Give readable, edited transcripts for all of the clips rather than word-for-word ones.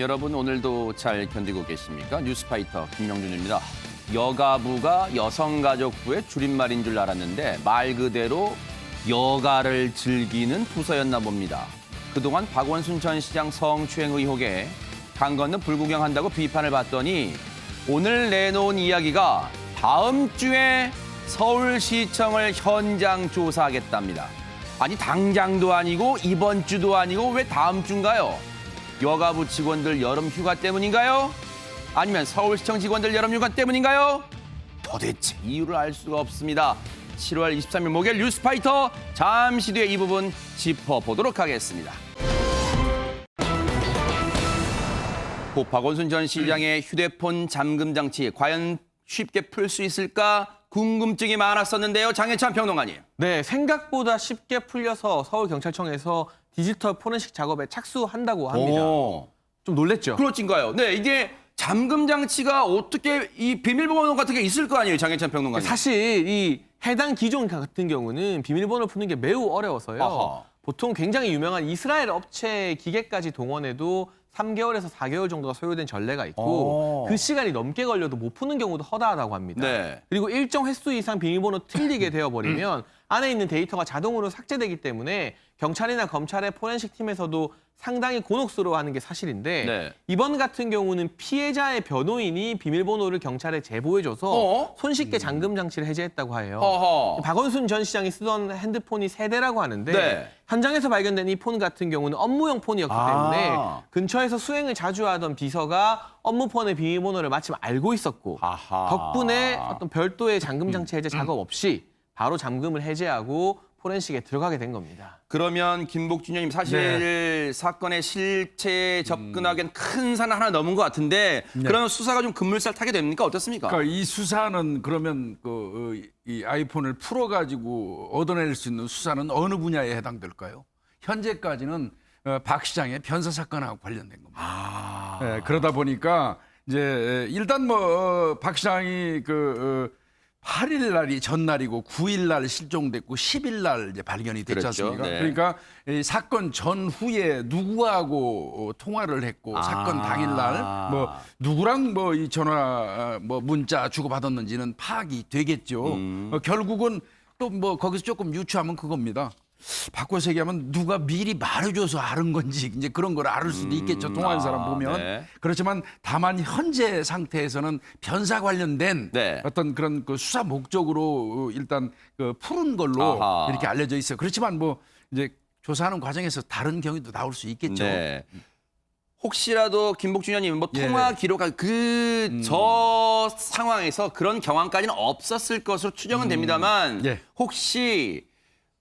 여러분 오늘도 잘 견디고 계십니까? 뉴스파이터 김명준입니다. 여가부가 여성가족부의 줄임말인 줄 알았는데 말 그대로 여가를 즐기는 부서였나 봅니다. 그동안 박원순 전 시장 성추행 의혹에 강 건너 불구경한다고 비판을 받더니 오늘 내놓은 이야기가 다음 주에 서울시청을 현장 조사하겠답니다. 아니 당장도 아니고 이번 주도 아니고 왜 다음 주인가요? 여가부 직원들 여름 휴가 때문인가요? 아니면 서울시청 직원들 여름 휴가 때문인가요? 도대체 이유를 알 수가 없습니다. 7월 23일 목요일 뉴스파이터 잠시 뒤에 이 부분 짚어보도록 하겠습니다. 고 박원순 전 시장의 휴대폰 잠금 장치 과연 쉽게 풀 수 있을까 궁금증이 많았었는데요. 장혜찬 평론가님. 네, 생각보다 쉽게 풀려서 서울경찰청에서 디지털 포렌식 작업에 착수한다고 합니다. 좀 놀랬죠? 그렇진가요? 네, 이게 잠금 장치가 어떻게 이 비밀번호 같은 게 있을 거 아니에요, 장혜찬 평론가님. 사실 이 해당 기종 같은 경우는 비밀번호를 푸는 게 매우 어려워서요. 아하. 보통 굉장히 유명한 이스라엘 업체 기계까지 동원해도 3개월에서 4개월 정도가 소요된 전례가 있고 그 시간이 넘게 걸려도 못 푸는 경우도 허다하다고 합니다. 네. 그리고 일정 횟수 이상 비밀번호 틀리게 되어버리면 안에 있는 데이터가 자동으로 삭제되기 때문에 경찰이나 검찰의 포렌식 팀에서도 상당히 곤혹스러워하는 게 사실인데 네. 이번 같은 경우는 피해자의 변호인이 비밀번호를 경찰에 제보해줘서 손쉽게 잠금 장치를 해제했다고 해요. 어허. 박원순 전 시장이 쓰던 핸드폰이 세 대라고 하는데 네. 현장에서 발견된 이 폰 같은 경우는 업무용 폰이었기 때문에 근처에서 수행을 자주 하던 비서가 업무폰의 비밀번호를 마침 알고 있었고 아하. 덕분에 어떤 별도의 잠금 장치 해제 작업 없이 바로 잠금을 해제하고 포렌식에 들어가게 된 겁니다. 그러면 김복준 의원님 사실 사건의 실체에 접근하기엔 큰 산 하나 넘은 것 같은데 그러면 수사가 좀 급물살 타게 됩니까? 어떻습니까? 그러니까 이 수사는 그러면 이 아이폰을 풀어가지고 얻어낼 수 있는 수사는 어느 분야에 해당될까요? 현재까지는 박 시장의 변사 사건하고 관련된 겁니다. 네, 그러다 보니까 이제 일단 박 시장이 8일 날이 전날이고 9일 날 실종됐고 10일 날 이제 발견이 됐지 그렇죠. 않습니까? 네. 그러니까 이 사건 전후에 누구하고 통화를 했고 사건 당일 날 누구랑 이 전화 문자 주고 받았는지는 파악이 되겠죠. 결국은 또 거기서 조금 유추하면 그겁니다. 바꿔서 얘기하면 누가 미리 말해줘서 아는 건지 이제 그런 걸 알을 수도 있겠죠. 통화한 사람 보면. 네. 그렇지만 다만 현재 상태에서는 변사 관련된 네. 어떤 그런 수사 목적으로 일단 푸른 걸로 아하. 이렇게 알려져 있어요. 그렇지만 이제 조사하는 과정에서 다른 경위도 나올 수 있겠죠. 네. 혹시라도 김복준 의원님 예. 통화 기록 저 상황에서 그런 경황까지는 없었을 것으로 추정은 됩니다만 예. 혹시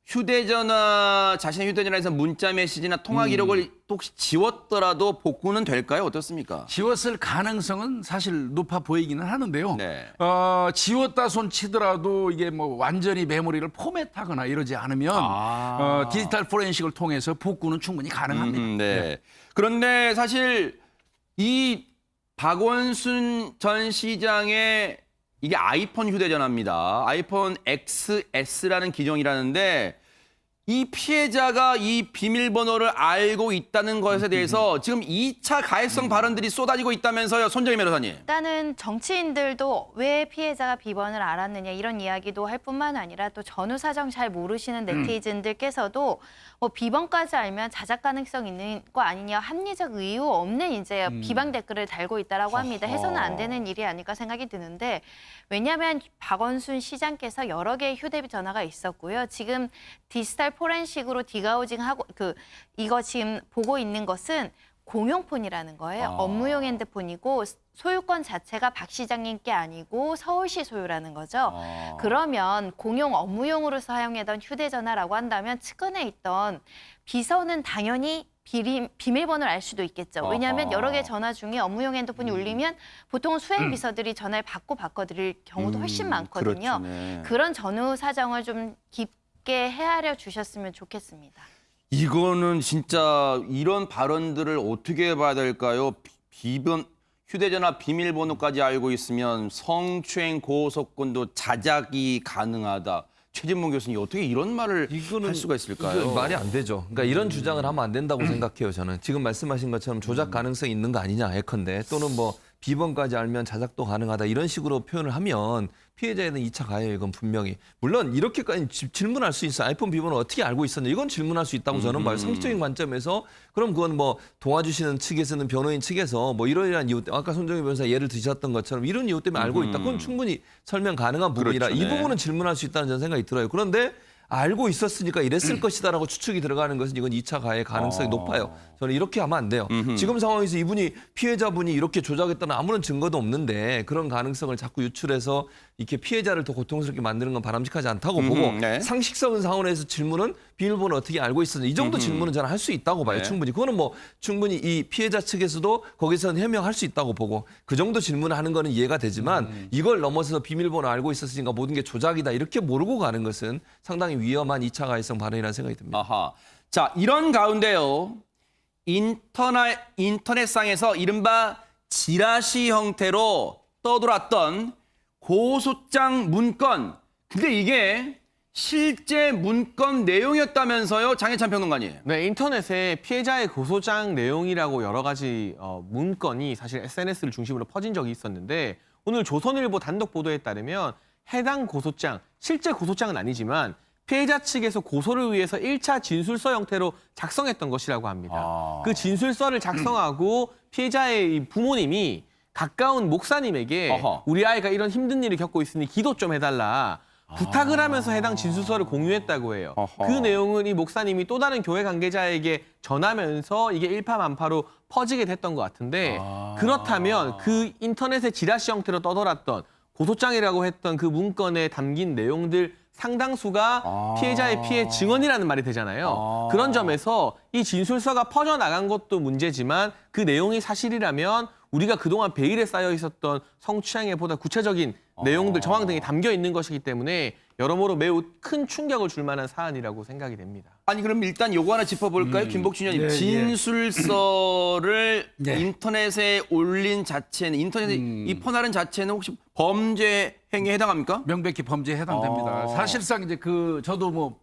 휴대전화 자신의 휴대전화에서 문자 메시지나 통화 기록을 혹시 지웠더라도 복구는 될까요? 어떻습니까? 지웠을 가능성은 사실 높아 보이기는 하는데요. 네. 지웠다 손 치더라도 이게 완전히 메모리를 포맷하거나 이러지 않으면 디지털 포렌식을 통해서 복구는 충분히 가능합니다. 네. 그런데 사실 이 박원순 전 시장의 이게 아이폰 휴대전화입니다. 아이폰 XS라는 기종이라는데 이 피해자가 이 비밀번호를 알고 있다는 것에 대해서 지금 2차 가해성 발언들이 쏟아지고 있다면서요, 손정희 변호사님. 일단은 정치인들도 왜 피해자가 비번을 알았느냐 이런 이야기도 할 뿐만 아니라 또 전후 사정 잘 모르시는 네티즌들께서도 비번까지 알면 자작 가능성 있는 거 아니냐 합리적 이유 없는 이제 비방 댓글을 달고 있다라고 합니다. 해서는 안 되는 일이 아닐까 생각이 드는데 왜냐하면 박원순 시장께서 여러 개의 휴대전화가 있었고요. 지금 디지털 포렌식으로 디가우징하고 이거 지금 보고 있는 것은 공용폰이라는 거예요. 업무용 핸드폰이고 소유권 자체가 박 시장님께 아니고 서울시 소유라는 거죠. 그러면 공용 업무용으로 사용하던 휴대전화라고 한다면 측근에 있던 비서는 당연히 비밀번호를 알 수도 있겠죠. 왜냐하면 여러 개 전화 중에 업무용 핸드폰이 울리면 보통은 수행 비서들이 전화를 받고 바꿔드릴 경우도 훨씬 많거든요. 그렇죠. 네. 그런 전후 사정을 좀 깊게 헤아려 주셨으면 좋겠습니다. 이거는 진짜 이런 발언들을 어떻게 봐야 될까요? 휴대전화 비밀번호까지 알고 있으면 성추행 고소권도 자작이 가능하다. 최진봉 교수님 어떻게 이런 말을 할 수가 있을까요? 이거 말이 안 되죠. 그러니까 이런 주장을 하면 안 된다고 생각해요. 저는 지금 말씀하신 것처럼 조작 가능성이 있는 거 아니냐 예컨대 또는 뭐 비번까지 알면 자작도 가능하다 이런 식으로 표현을 하면 피해자에는 2차 가해예요. 이건 분명히. 물론 이렇게까지 질문할 수 있어요. 아이폰 비번을 어떻게 알고 있었냐. 이건 질문할 수 있다고 저는 봐요. 상식적인 관점에서 그럼 그건 뭐 도와주시는 측에서는 변호인 측에서 뭐 이러이러한 이유 때문에 아까 손정희 변호사 예를 드셨던 것처럼 이런 이유 때문에 알고 있다. 그건 충분히 설명 가능한 부분이라 그렇죠, 이 네. 부분은 질문할 수 있다는 저는 생각이 들어요. 그런데 알고 있었으니까 이랬을 것이다라고 추측이 들어가는 것은 이건 2차 가해 가능성이 높아요. 저는 이렇게 하면 안 돼요. 지금 상황에서 이분이 피해자분이 이렇게 조작했다는 아무런 증거도 없는데 그런 가능성을 자꾸 유출해서 이렇게 피해자를 더 고통스럽게 만드는 건 바람직하지 않다고 보고 네. 상식적인 상황에서 질문은 비밀번호 어떻게 알고 있었는지 이 정도 질문은 저는 할 수 있다고 봐요. 네. 충분히. 그거는 뭐 충분히 이 피해자 측에서도 거기서는 해명할 수 있다고 보고 그 정도 질문을 하는 거는 이해가 되지만 이걸 넘어서서 비밀번호 알고 있었으니까 모든 게 조작이다 이렇게 모르고 가는 것은 상당히 위험한 2차 가해성 발언이라는 생각이 듭니다. 아하. 자, 이런 가운데요. 인터넷상에서 이른바 지라시 형태로 떠돌았던 고소장 문건. 근데 이게 실제 문건 내용이었다면서요, 장혜찬 평론가님. 네, 인터넷에 피해자의 고소장 내용이라고 여러 가지 문건이 사실 SNS를 중심으로 퍼진 적이 있었는데 오늘 조선일보 단독 보도에 따르면 해당 고소장, 실제 고소장은 아니지만 피해자 측에서 고소를 위해서 1차 진술서 형태로 작성했던 것이라고 합니다. 그 진술서를 작성하고 피해자의 이 부모님이 가까운 목사님에게 어허. 우리 아이가 이런 힘든 일을 겪고 있으니 기도 좀 해달라. 부탁을 하면서 해당 진술서를 공유했다고 해요. 어허. 그 내용은 이 목사님이 또 다른 교회 관계자에게 전하면서 이게 일파만파로 퍼지게 됐던 것 같은데 그렇다면 그 인터넷의 지라시 형태로 떠돌았던 고소장이라고 했던 그 문건에 담긴 내용들 상당수가 피해자의 피해 증언이라는 말이 되잖아요. 그런 점에서 이 진술서가 퍼져나간 것도 문제지만 그 내용이 사실이라면 우리가 그동안 베일에 쌓여 있었던 성추행에 보다 구체적인 내용들, 정황 등이 담겨 있는 것이기 때문에 여러모로 매우 큰 충격을 줄 만한 사안이라고 생각이 됩니다. 아니 그럼 일단 요거 하나 짚어볼까요? 김복준 의원님. 예, 예. 진술서를 네. 인터넷에 올린 자체는 인터넷에 이 퍼나른 자체는 혹시 범죄 행위에 해당합니까? 명백히 범죄에 해당됩니다. 사실상 이제 저도 뭐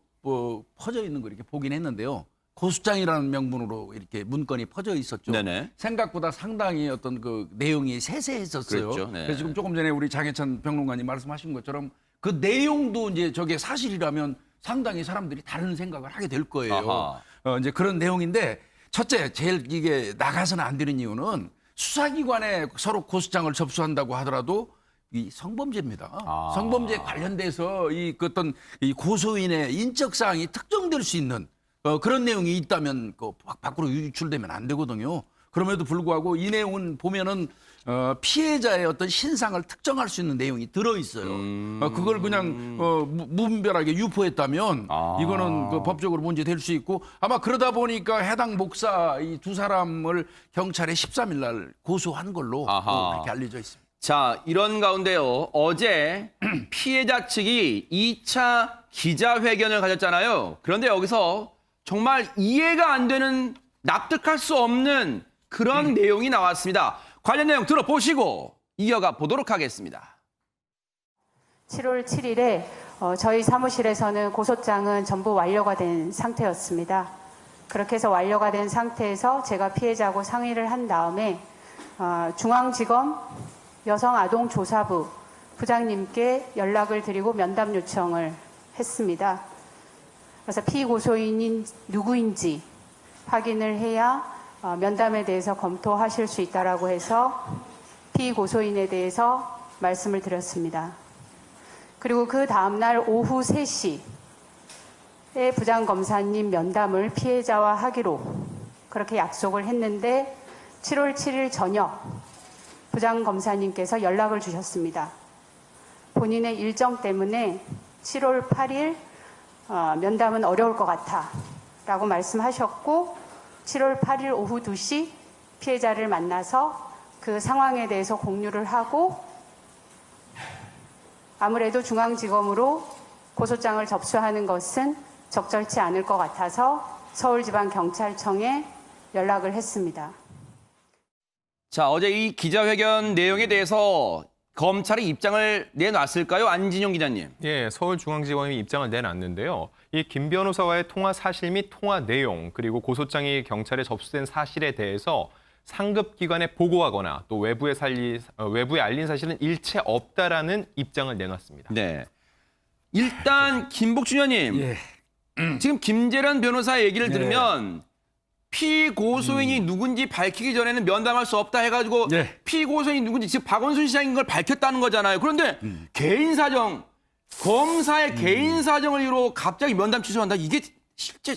퍼져 있는 거 이렇게 보긴 했는데요. 고소장이라는 명분으로 이렇게 문건이 퍼져 있었죠. 네네. 생각보다 상당히 어떤 그 내용이 세세했었어요. 그랬죠. 네. 그래서 지금 조금 전에 우리 장혜찬 평론가님 말씀하신 것처럼 그 내용도 이제 저게 사실이라면 상당히 사람들이 다른 생각을 하게 될 거예요. 아하. 이제 그런 내용인데 첫째, 제일 이게 나가서는 안 되는 이유는 수사기관에 서로 고소장을 접수한다고 하더라도 이 성범죄입니다. 성범죄에 관련돼서 그 어떤 이 고소인의 인적 사항이 특정될 수 있는 그런 내용이 있다면 밖으로 유출되면 안 되거든요. 그럼에도 불구하고 이 내용은 보면은 피해자의 어떤 신상을 특정할 수 있는 내용이 들어 있어요. 그걸 그냥 무분별하게 유포했다면 이거는 그 법적으로 문제 될 수 있고 아마 그러다 보니까 해당 목사 이 두 사람을 경찰에 13일 날 고소한 걸로 아하. 그렇게 알려져 있습니다. 자, 이런 가운데요. 어제 피해자 측이 2차 기자회견을 가졌잖아요. 그런데 여기서 정말 이해가 안 되는 납득할 수 없는 그런 내용이 나왔습니다. 관련 내용 들어보시고 이어가 보도록 하겠습니다. 7월 7일에 저희 사무실에서는 고소장은 전부 완료가 된 상태였습니다. 그렇게 해서 완료가 된 상태에서 제가 피해자하고 상의를 한 다음에 중앙지검 여성아동조사부 부장님께 연락을 드리고 면담 요청을 했습니다. 그래서 피고소인이 누구인지 확인을 해야 면담에 대해서 검토하실 수 있다라고 해서 피고소인에 대해서 말씀을 드렸습니다. 그리고 그 다음날 오후 3시에 부장검사님 면담을 피해자와 하기로 그렇게 약속을 했는데 7월 7일 저녁 부장검사님께서 연락을 주셨습니다. 본인의 일정 때문에 7월 8일 면담은 어려울 것 같아 라고 말씀하셨고 7월 8일 오후 2시 피해자를 만나서 그 상황에 대해서 공유를 하고 아무래도 중앙지검으로 고소장을 접수하는 것은 적절치 않을 것 같아서 서울지방경찰청에 연락을 했습니다. 자, 어제 이 기자회견 내용에 대해서 검찰이 입장을 내놨을까요? 안진용 기자님. 예, 서울중앙지검이 입장을 내놨는데요. 이 김 변호사와의 통화 사실 및 통화 내용, 그리고 고소장이 경찰에 접수된 사실에 대해서 상급 기관에 보고하거나 또 외부에 알린 사실은 일체 없다라는 입장을 내놨습니다. 네. 일단 김복준 의원님. 예. 지금 김재란 변호사 얘기를 들으면 피고소인이 누군지 밝히기 전에는 면담할 수 없다 해가지고 예. 피고소인이 누군지 지금 박원순 시장인 걸 밝혔다는 거잖아요. 그런데 개인 사정, 검사의 개인 사정을 이유로 갑자기 면담 취소한다. 이게 실제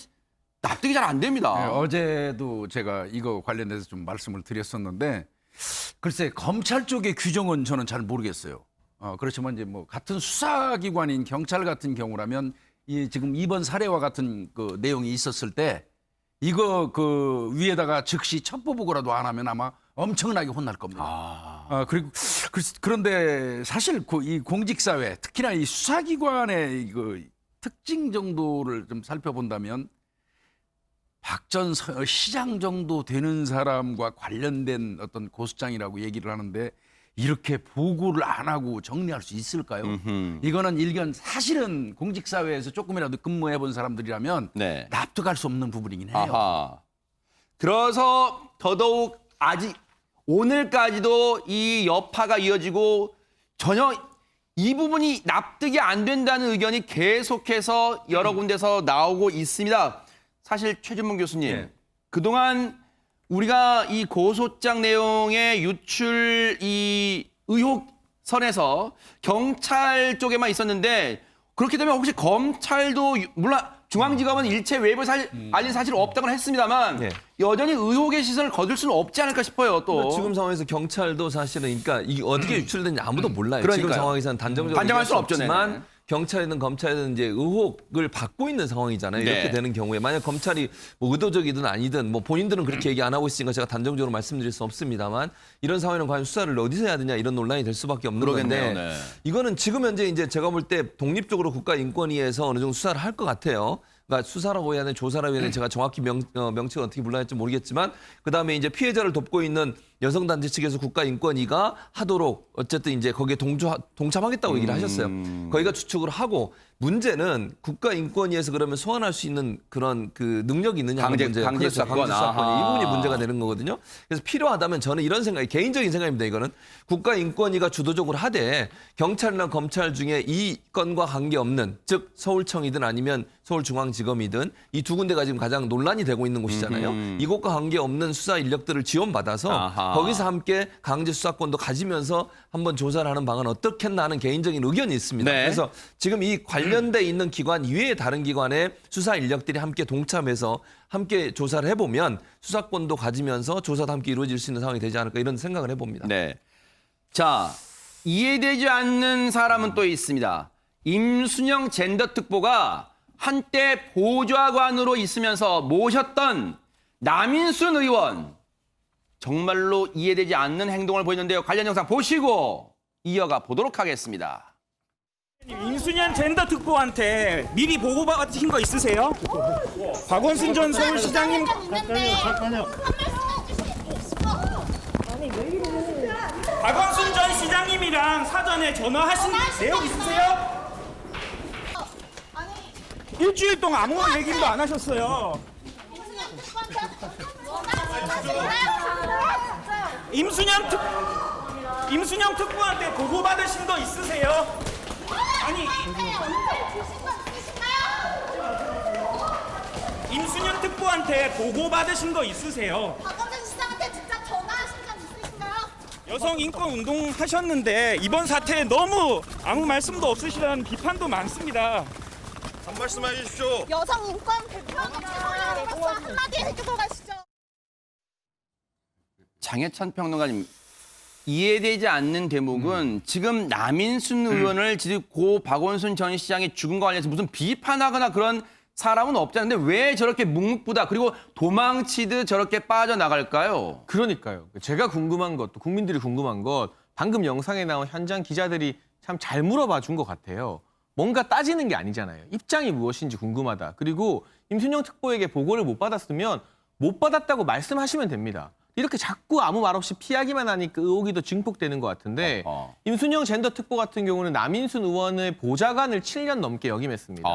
납득이 잘 안 됩니다. 네, 어제도 제가 이거 관련해서 좀 말씀을 드렸었는데 글쎄 검찰 쪽의 규정은 저는 잘 모르겠어요. 그렇지만 이제 뭐 같은 수사기관인 경찰 같은 경우라면 이 지금 이번 사례와 같은 그 내용이 있었을 때 이거 그 위에다가 즉시 첩보보고라도 안 하면 아마 엄청나게 혼날 겁니다. 그런데 사실 이 공직사회 특히나 이 수사기관의 그 특징 정도를 좀 살펴본다면 박 전 시장 정도 되는 사람과 관련된 어떤 고소장이라고 얘기를 하는데 이렇게 보고를 안 하고 정리할 수 있을까요? 이거는 일견 사실은 공직사회에서 조금이라도 근무해 본 사람들이라면 네. 납득할 수 없는 부분이긴 해요. 아하. 들어서 더더욱 아직 오늘까지도 이 여파가 이어지고 전혀 이 부분이 납득이 안 된다는 의견이 계속해서 여러 군데서 나오고 있습니다. 사실 최준문 교수님, 그동안 우리가 이 고소장 내용의 유출 이 의혹선에서 경찰 쪽에만 있었는데 그렇게 되면 혹시 검찰도 물론 중앙지검은 일체 외부 알린 사실 없다고는 했습니다만 여전히 의혹의 시선을 거둘 수는 없지 않을까 싶어요. 또 지금 상황에서 경찰도 사실은 그러니까 이게 어떻게 유출된지 아무도 몰라요. 지금 그러니까요. 상황에서는 단정적으로 단정할 얘기할 수 수는 없죠, 없지만 네네. 경찰이든 검찰이든 이제 의혹을 받고 있는 상황이잖아요. 네. 이렇게 되는 경우에 만약 검찰이 뭐 의도적이든 아니든 뭐 본인들은 그렇게 얘기 안 하고 있으니까 제가 단정적으로 말씀드릴 수 없습니다만 이런 상황에는 과연 수사를 어디서 해야 되냐 이런 논란이 될 수밖에 없는 그러겠네요. 건데 네. 이거는 지금 현재 이제 제가 볼 때 독립적으로 국가인권위에서 어느 정도 수사를 할 것 같아요. 그러니까 수사라고 해야 되는 조사라고 해야 되는 제가 정확히 명칭을 어떻게 불러야 할지 모르겠지만 그다음에 이제 피해자를 돕고 있는 여성단체 측에서 국가인권위가 하도록 어쨌든 이제 거기에 동참하겠다고 얘기를 하셨어요. 거기가 추측을 하고 문제는 국가인권위에서 그러면 소환할 수 있는 그런 그 능력이 있느냐 하는 문제. 강제 수사권. 강제 수사권이 이 아하. 부분이 문제가 되는 거거든요. 그래서 필요하다면 저는 이런 생각이 개인적인 생각입니다. 이거는 국가인권위가 주도적으로 하되 경찰이나 검찰 중에 이 건과 관계없는 즉 서울청이든 아니면 서울중앙지검이든 이 두 군데가 지금 가장 논란이 되고 있는 곳이잖아요. 이곳과 관계없는 수사 인력들을 지원받아서 아하. 거기서 함께 강제 수사권도 가지면서 한번 조사를 하는 방안 어떻겠나 하는 개인적인 의견이 있습니다. 네. 그래서 지금 이 관련돼 있는 기관 이외의 다른 기관의 수사 인력들이 함께 동참해서 함께 조사를 해보면 수사권도 가지면서 조사도 함께 이루어질 수 있는 상황이 되지 않을까 이런 생각을 해봅니다. 네. 자, 이해되지 않는 사람은 또 있습니다. 임순영 젠더특보가 한때 보좌관으로 있으면서 모셨던 남인순 의원. 정말로 이해되지 않는 행동을 보이는데요. 관련 영상 보시고 이어가 보도록 하겠습니다. 임순현 젠더 특보한테 미리 보고받으신 거 있으세요? 박원순 전 서울시장님 박원순 전 시장님이랑 사전에 전화하신 내용 있으세요? 일주일 동안 아무런 얘기도 안 하셨어요. 임순영 특보한테 보고받으신 거 있으세요? 아니 임순영 특보한테 보고받으신 거 있으세요? 박원순 시장한테 직접 전화하신 적 있으신가요? 여성 인권 운동 하셨는데 이번 사태에 너무 아무 말씀도 없으시다는 비판도 많습니다. 한 말씀 해주십시오. 여성 인권 대표로서 한마디 해주고 가시죠. 장혜찬 평론가님, 이해되지 않는 대목은 지금 남인순 의원을 지금 고 박원순 전 시장의 죽음과 관련해서 무슨 비판하거나 그런 사람은 없잖아요. 근데 왜 저렇게 묵묵부답 그리고 도망치듯 저렇게 빠져나갈까요? 그러니까요. 제가 궁금한 것, 또 국민들이 궁금한 것, 방금 영상에 나온 현장 기자들이 참 잘 물어봐 준 것 같아요. 뭔가 따지는 게 아니잖아요. 입장이 무엇인지 궁금하다. 그리고 임순영 특보에게 보고를 못 받았으면 못 받았다고 말씀하시면 됩니다. 이렇게 자꾸 아무 말 없이 피하기만 하니까 의혹이 더 증폭되는 것 같은데 어허. 임순영 젠더 특보 같은 경우는 남인순 의원의 보좌관을 7년 넘게 역임했습니다.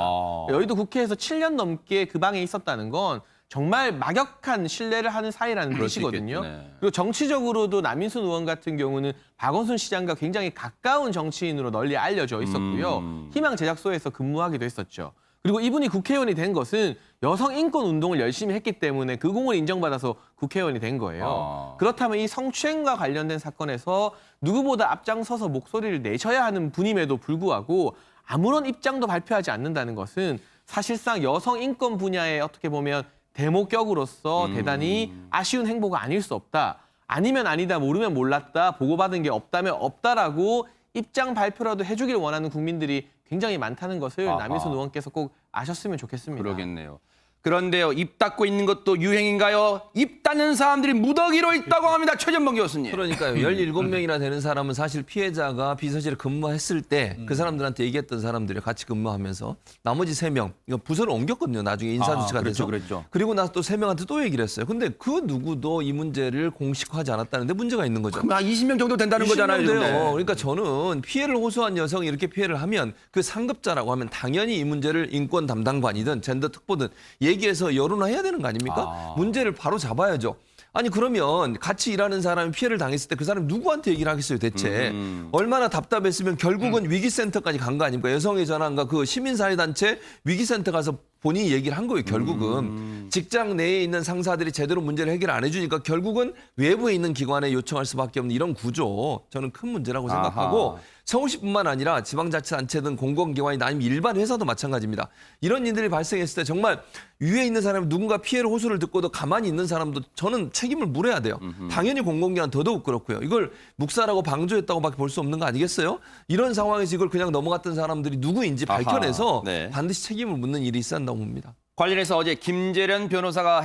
여의도 국회에서 7년 넘게 그 방에 있었다는 건 정말 막역한 신뢰를 하는 사이라는 그럴 수 뜻이거든요. 있겠네. 그리고 정치적으로도 남인순 의원 같은 경우는 박원순 시장과 굉장히 가까운 정치인으로 널리 알려져 있었고요. 희망 제작소에서 근무하기도 했었죠. 그리고 이분이 국회의원이 된 것은 여성 인권 운동을 열심히 했기 때문에 그 공을 인정받아서 국회의원이 된 거예요. 그렇다면 이 성추행과 관련된 사건에서 누구보다 앞장서서 목소리를 내셔야 하는 분임에도 불구하고 아무런 입장도 발표하지 않는다는 것은 사실상 여성 인권 분야에 어떻게 보면 대목격으로서 대단히 아쉬운 행보가 아닐 수 없다. 아니면 아니다, 모르면 몰랐다, 보고받은 게 없다면 없다라고 입장 발표라도 해주길 원하는 국민들이 굉장히 많다는 것을 아하. 남인순 의원께서 꼭 아셨으면 좋겠습니다. 그러겠네요. 그런데요, 입 닫고 있는 것도 유행인가요? 입 닫는 사람들이 무더기로 있다고 합니다. 최전방 교수님. 그러니까요. 17명이나 되는 사람은 사실 피해자가 비서실에 근무했을 때 그 사람들한테 얘기했던 사람들이 같이 근무하면서 나머지 3명, 이거 부서를 옮겼거든요. 나중에 인사조치가 그렇죠, 됐죠. 그랬죠. 그리고 나서 또 3명한테 또 얘기를 했어요. 근데 그 누구도 이 문제를 공식화하지 않았다는데 문제가 있는 거죠. 그럼 한 20명 정도 된다는 20명 거잖아요. 돼요. 지금. 그러니까 저는 피해를 호소한 여성이 이렇게 피해를 하면 그 상급자라고 하면 당연히 이 문제를 인권 담당관이든 젠더 특보든 얘기해서 여론화해야 되는 거 아닙니까? 문제를 바로 잡아야죠. 아니 그러면 같이 일하는 사람이 피해를 당했을 때 그 사람이 누구한테 얘기를 하겠어요 대체. 얼마나 답답했으면 결국은 위기센터까지 간 거 아닙니까? 여성의 전환과 그 시민사회단체 위기센터 가서 본인이 얘기를 한 거예요. 결국은 직장 내에 있는 상사들이 제대로 문제를 해결 안 해주니까 결국은 외부에 있는 기관에 요청할 수밖에 없는 이런 구조 저는 큰 문제라고 생각하고 아하. 서울시뿐만 아니라 지방자치단체든 공공기관이나 아니면 일반 회사도 마찬가지입니다. 이런 일들이 발생했을 때 정말 위에 있는 사람이 누군가 피해를 호소를 듣고도 가만히 있는 사람도 저는 책임을 물어야 돼요. 당연히 공공기관 더더욱 그렇고요. 이걸 묵살하고 방조했다고밖에 볼 수 없는 거 아니겠어요? 이런 상황에서 이걸 그냥 넘어갔던 사람들이 누구인지 아하. 밝혀내서 네. 반드시 책임을 묻는 일이 있어야 한다고 봅니다. 관련해서 어제 김재련 변호사가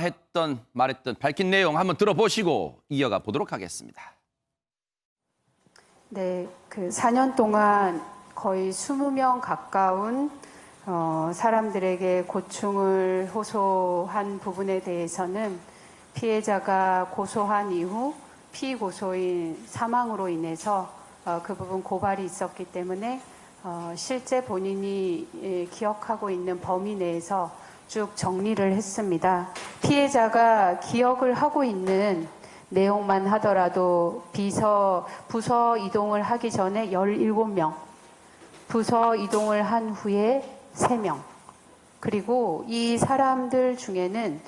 말했던 밝힌 내용 한번 들어보시고 이어가 보도록 하겠습니다. 네, 그 4년 동안 거의 20명 가까운 사람들에게 고충을 호소한 부분에 대해서는 피해자가 고소한 이후 피고소인 사망으로 인해서 그 부분 고발이 있었기 때문에 실제 본인이 기억하고 있는 범위 내에서 쭉 정리를 했습니다. 피해자가 기억을 하고 있는 내용만 하더라도 부서 이동을 하기 전에 17명, 부서 이동을 한 후에 3명, 그리고 이 사람들 중에는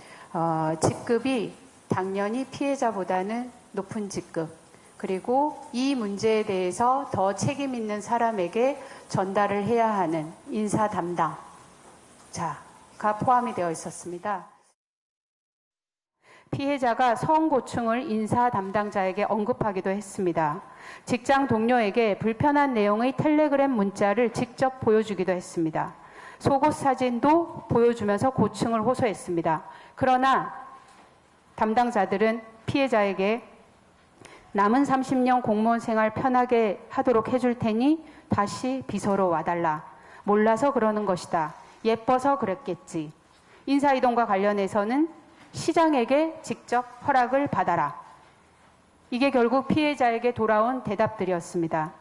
직급이 당연히 피해자보다는 높은 직급, 그리고 이 문제에 대해서 더 책임 있는 사람에게 전달을 해야 하는 인사 담당자가 포함이 되어 있었습니다. 피해자가 성고충을 인사 담당자에게 언급하기도 했습니다. 직장 동료에게 불편한 내용의 텔레그램 문자를 직접 보여주기도 했습니다. 속옷 사진도 보여주면서 고충을 호소했습니다. 그러나 담당자들은 피해자에게 남은 30년 공무원 생활 편하게 하도록 해줄 테니 다시 비서로 와달라. 몰라서 그러는 것이다. 예뻐서 그랬겠지. 인사이동과 관련해서는 시장에게 직접 허락을 받아라. 이게 결국 피해자에게 돌아온 대답들이었습니다.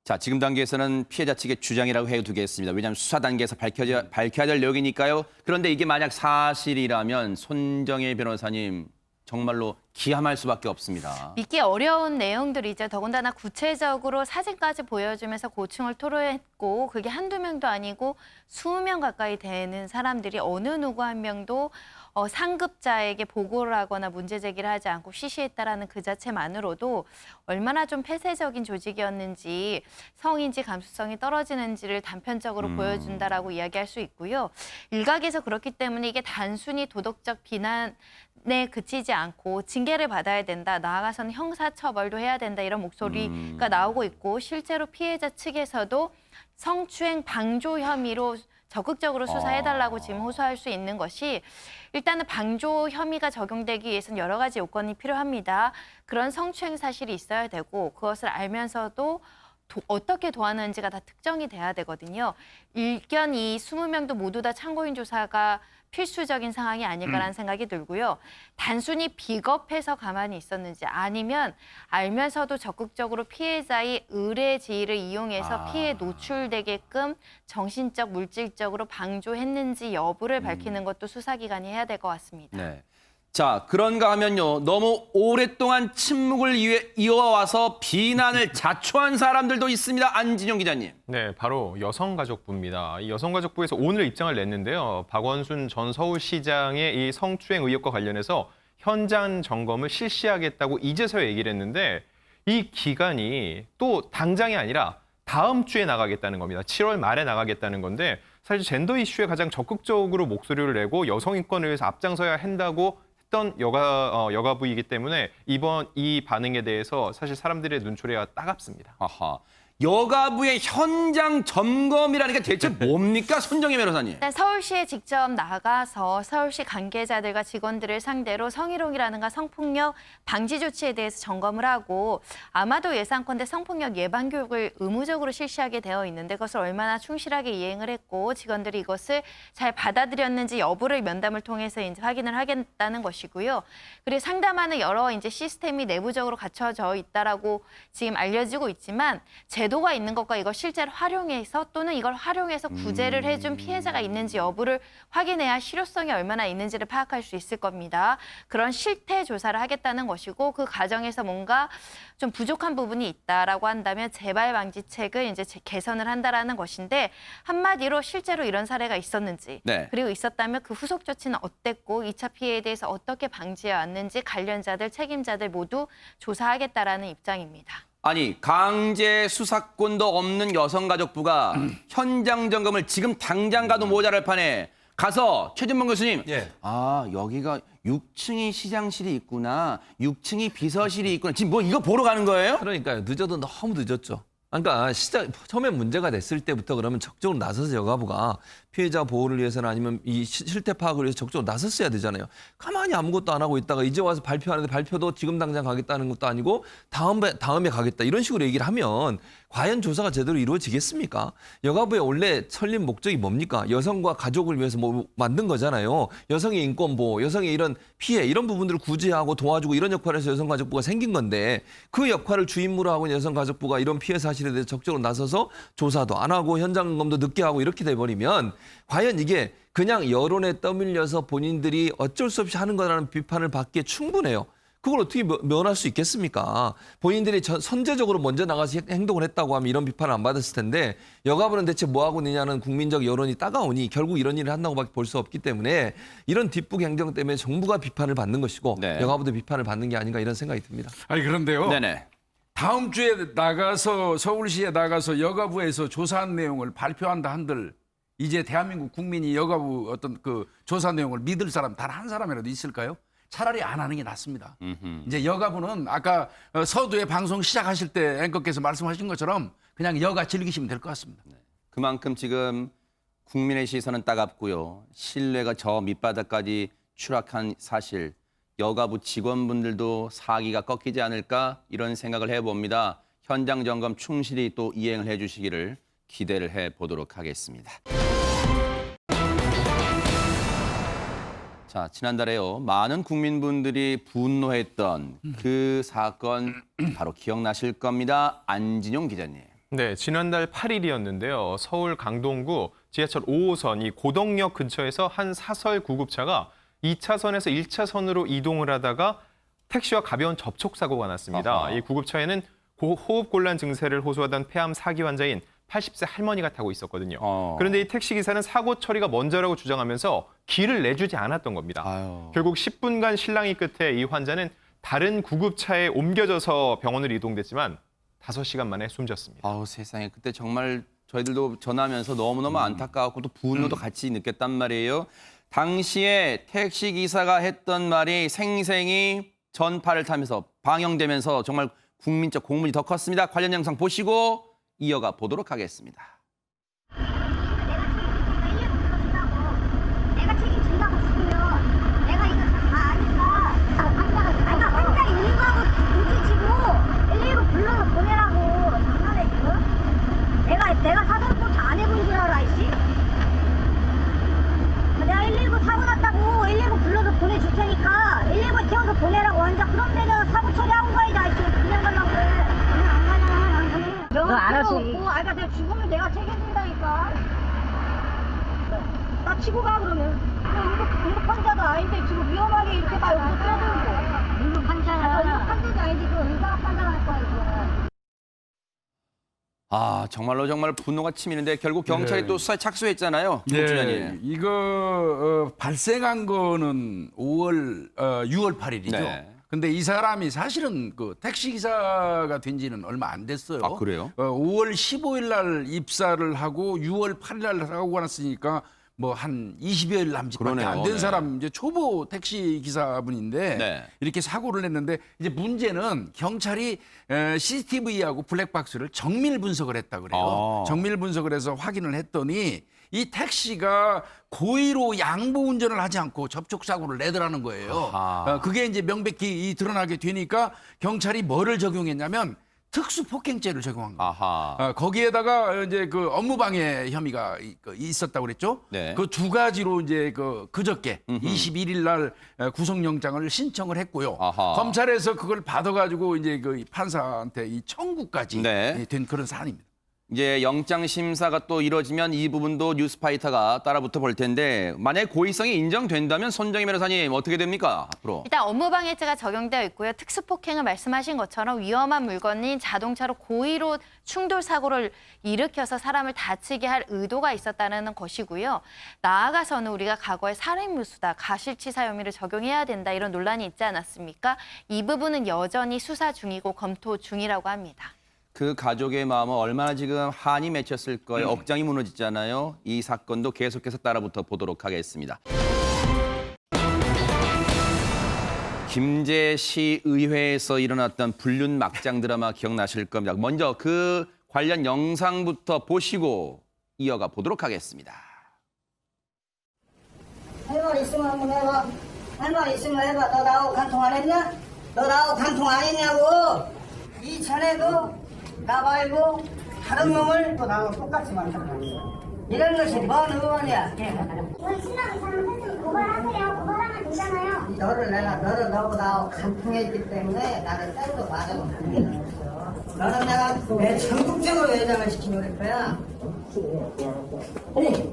자, 지금 단계에서는 피해자 측의 주장이라고 해두겠습니다. 왜냐하면 수사 단계에서 밝혀야 될 내용이니까요. 그런데 이게 만약 사실이라면 손정혜 변호사님 정말로 기함할 수밖에 없습니다. 믿기 어려운 내용들이죠. 더군다나 구체적으로 사진까지 보여주면서 고충을 토로했고 그게 한두 명도 아니고 20명 가까이 되는 사람들이 어느 누구 한 명도 상급자에게 보고를 하거나 문제 제기를 하지 않고 쉬쉬했다라는 그 자체만으로도 얼마나 좀 폐쇄적인 조직이었는지 성인지 감수성이 떨어지는지를 단편적으로 보여준다라고 이야기할 수 있고요. 일각에서 그렇기 때문에 이게 단순히 도덕적 비난에 그치지 않고 징계를 받아야 된다. 나아가서는 형사처벌도 해야 된다. 이런 목소리가 나오고 있고 실제로 피해자 측에서도 성추행 방조 혐의로 적극적으로 수사해달라고 지금 호소할 수 있는 것이 일단은 방조 혐의가 적용되기 위해서는 여러 가지 요건이 필요합니다. 그런 성추행 사실이 있어야 되고 그것을 알면서도 어떻게 도왔는지가 다 특정이 돼야 되거든요. 일견 이 20명도 모두 다 참고인 조사가 필수적인 상황이 아닐까라는 생각이 들고요. 단순히 비겁해서 가만히 있었는지 아니면 알면서도 적극적으로 피해자의 의뢰 지위를 이용해서 피해에 노출되게끔 정신적, 물질적으로 방조했는지 여부를 밝히는 것도 수사기관이 해야 될 것 같습니다. 네. 자, 그런가 하면요. 너무 오랫동안 침묵을 이어와서 비난을 자초한 사람들도 있습니다. 안진용 기자님. 네, 바로 여성가족부입니다. 이 여성가족부에서 오늘 입장을 냈는데요. 박원순 전 서울시장의 이 성추행 의혹과 관련해서 현장 점검을 실시하겠다고 이제서야 얘기를 했는데 이 기간이 또 당장이 아니라 다음 주에 나가겠다는 겁니다. 7월 말에 나가겠다는 건데 사실 젠더 이슈에 가장 적극적으로 목소리를 내고 여성 인권을 위해서 앞장서야 한다고 했던 여가부이기 때문에 이번 이 반응에 대해서 사실 사람들의 눈초리가 따갑습니다. 아하. 여가부의 현장 점검이라는 게 대체 뭡니까, 손정혜 변호사님? 일단 서울시에 직접 나가서 서울시 관계자들과 직원들을 상대로 성희롱이라든가 성폭력 방지 조치에 대해서 점검을 하고 아마도 예상컨대 성폭력 예방 교육을 의무적으로 실시하게 되어 있는데 그것을 얼마나 충실하게 이행을 했고 직원들이 이것을 잘 받아들였는지 여부를 면담을 통해서 이제 확인을 하겠다는 것이고요. 그리고 상담하는 여러 이제 시스템이 내부적으로 갖춰져 있다라고 지금 알려지고 있지만 제도가 있는 것과 이걸 실제로 활용해서 또는 이걸 활용해서 구제를 해준 피해자가 있는지 여부를 확인해야 실효성이 얼마나 있는지를 파악할 수 있을 겁니다. 그런 실태 조사를 하겠다는 것이고 그 과정에서 뭔가 좀 부족한 부분이 있다라고 한다면 재발 방지책을 이제 개선을 한다라는 것인데 한마디로 실제로 이런 사례가 있었는지 네. 그리고 있었다면 그 후속 조치는 어땠고 2차 피해에 대해서 어떻게 방지해 왔는지 관련자들 책임자들 모두 조사하겠다라는 입장입니다. 아니, 강제 수사권도 없는 여성가족부가 현장 점검을 지금 당장 가도 모자랄 판에 가서 최진봉 교수님, 예. 아, 여기가 6층이 시장실이 있구나, 6층이 비서실이 있구나. 지금 뭐 이거 보러 가는 거예요? 그러니까요. 늦어도 너무 늦었죠. 그러니까 처음에 문제가 됐을 때부터 그러면 적극적으로 나서서 여가부가 피해자 보호를 위해서는 아니면 이 실태 파악을 위해서 적극적으로 나섰어야 되잖아요. 가만히 아무것도 안 하고 있다가 이제 와서 발표하는데 발표도 지금 당장 가겠다는 것도 아니고 다음에 가겠다 이런 식으로 얘기를 하면 과연 조사가 제대로 이루어지겠습니까? 여가부의 원래 설립 목적이 뭡니까? 여성과 가족을 위해서 뭐 만든 거잖아요. 여성의 인권 보호, 여성의 이런 피해 이런 부분들을 구제하고 도와주고 이런 역할에서 여성가족부가 생긴 건데 그 역할을 주임무로 하고 있는 여성가족부가 이런 피해 사실에 대해서 적극적으로 나서서 조사도 안 하고 현장 점검도 늦게 하고 이렇게 돼버리면 과연 이게 그냥 여론에 떠밀려서 본인들이 어쩔 수 없이 하는 거라는 비판을 받기에 충분해요. 그걸 어떻게 면할 수 있겠습니까? 본인들이 선제적으로 먼저 나가서 행동을 했다고 하면 이런 비판을 안 받았을 텐데 여가부는 대체 뭐하고 있느냐는 국민적 여론이 따가우니 결국 이런 일을 한다고밖에 볼 수 없기 때문에 이런 뒷북 행정 때문에 정부가 비판을 받는 것이고 네. 여가부도 비판을 받는 게 아닌가 이런 생각이 듭니다. 아니 그런데요. 네네. 다음 주에 나가서 서울시에 나가서 여가부에서 조사한 내용을 발표한다 한들 이제 대한민국 국민이 여가부 어떤 그 조사 내용을 믿을 사람 단 한 사람이라도 있을까요? 차라리 안 하는 게 낫습니다. 이제 여가부는 아까 서두에 방송 시작하실 때 앵커께서 말씀하신 것처럼 그냥 여가 즐기시면 될 것 같습니다. 그만큼 지금 국민의 시선은 따갑고요. 신뢰가 저 밑바닥까지 추락한 사실, 여가부 직원분들도 사기가 꺾이지 않을까 이런 생각을 해봅니다. 현장 점검 충실히 또 이행을 해주시기를 기대를 해보도록 하겠습니다. 자, 지난달에요. 많은 국민분들이 분노했던 그 사건 바로 기억나실 겁니다. 안진용 기자님. 네, 지난달 8일이었는데요. 서울 강동구 지하철 5호선 이 고덕역 근처에서 한 사설 구급차가 2차선에서 1차선으로 이동을 하다가 택시와 가벼운 접촉사고가 났습니다. 아하. 이 구급차에는 호흡곤란 증세를 호소하던 폐암 4기 환자인 80세 할머니가 타고 있었거든요. 그런데 이 택시기사는 사고 처리가 먼저라고 주장하면서 길을 내주지 않았던 겁니다. 아유. 결국 10분간 실랑이 끝에 이 환자는 다른 구급차에 옮겨져서 병원으로 이동됐지만 5시간 만에 숨졌습니다. 아우 세상에, 그때 정말 저희들도 전화하면서 너무너무 안타까웠고 또 분노도 같이 느꼈단 말이에요. 당시에 택시기사가 했던 말이 생생히 전파를 타면서 방영되면서 정말 국민적 공분이 더 컸습니다. 관련 영상 보시고 이어가 보도록 하겠습니다. 내가 책임진다고 싶으면 내가 이거 다 아니까 내가 혼자 119하고 눈치치고 119 불러서 보내라고. 장난해 지금? 내가 사전포차 안 해본 줄 알아 이씨? 내가 119 타고 알아서. 아까 내가 죽으면 내가 책임진다니까. 나 치고 가 그러면. 응급 환자가 아닌데 지금 위험하게 이렇게 막 여기서 뛰어들고. 응급 환자야. 응급 환자가 아니지 그 의사 판단할 거야 이거. 아, 정말 분노가 치미는데 결국 경찰이 네. 또 수사에 착수했잖아요. 예, 김옥준이. 이거 발생한 거는 6월 8일이죠. 네. 근데 이 사람이 사실은 그 택시 기사가 된 지는 얼마 안 됐어요. 아, 그래요? 5월 15일 날 입사를 하고 6월 8일 날 사고가 났으니까 뭐 한 20여일 남짓밖에 그러네요. 안 된 네. 사람 이제 초보 택시 기사분인데 네. 이렇게 사고를 냈는데 이제 문제는 경찰이 CCTV하고 블랙박스를 정밀 분석을 했다 그래요. 아. 정밀 분석을 해서 확인을 했더니 이 택시가 고의로 양보 운전을 하지 않고 접촉 사고를 내더라는 거예요. 아하. 그게 이제 명백히 드러나게 되니까 경찰이 뭐를 적용했냐면 특수폭행죄를 적용한 거예요. 아하. 거기에다가 이제 그 업무방해 혐의가 있었다고 그랬죠. 네. 그 두 가지로 이제 그저께 21일 날 구속영장을 신청을 했고요. 아하. 검찰에서 그걸 받아가지고 이제 그 판사한테 이 청구까지 네. 된 그런 사안입니다. 이제 영장 심사가 또 이루어지면 이 부분도 뉴스파이터가 따라붙어 볼 텐데 만약에 고의성이 인정된다면 손정희 변호사님 어떻게 됩니까? 앞으로. 일단 업무방해죄가 적용되어 있고요. 특수폭행은 말씀하신 것처럼 위험한 물건인 자동차로 고의로 충돌 사고를 일으켜서 사람을 다치게 할 의도가 있었다는 것이고요. 나아가서는 우리가 과거에 살인무수다, 가실치사 혐의를 적용해야 된다 이런 논란이 있지 않았습니까? 이 부분은 여전히 수사 중이고 검토 중이라고 합니다. 그 가족의 마음은 얼마나 지금 한이 맺혔을 거예요. 억장이 무너지잖아요. 이 사건도 계속해서 따라붙어 보도록 하겠습니다. 김제시 의회에서 일어났던 불륜 막장 드라마 기억나실 겁니다. 먼저 그 관련 영상부터 보시고 이어가 보도록 하겠습니다. 할 말 있으면 한번 해봐. 할 말 있으면 해봐. 너 나하고 간통 안 했냐? 너 나하고 간통 안 했냐고. 이전에도 나 말고 다른 놈을 또 나하고 똑같이 만들어놨어. 이런 것이 뭔 의원이야. 이건 신랑 이사람한테 고발하세요. 고발하면 되잖아요. 너를 너하고 나하고 간통했기 때문에 나를 때려도 맞아도 관계는 없어. 너는 내가 왜 전국적으로 회장을 시키고 거야?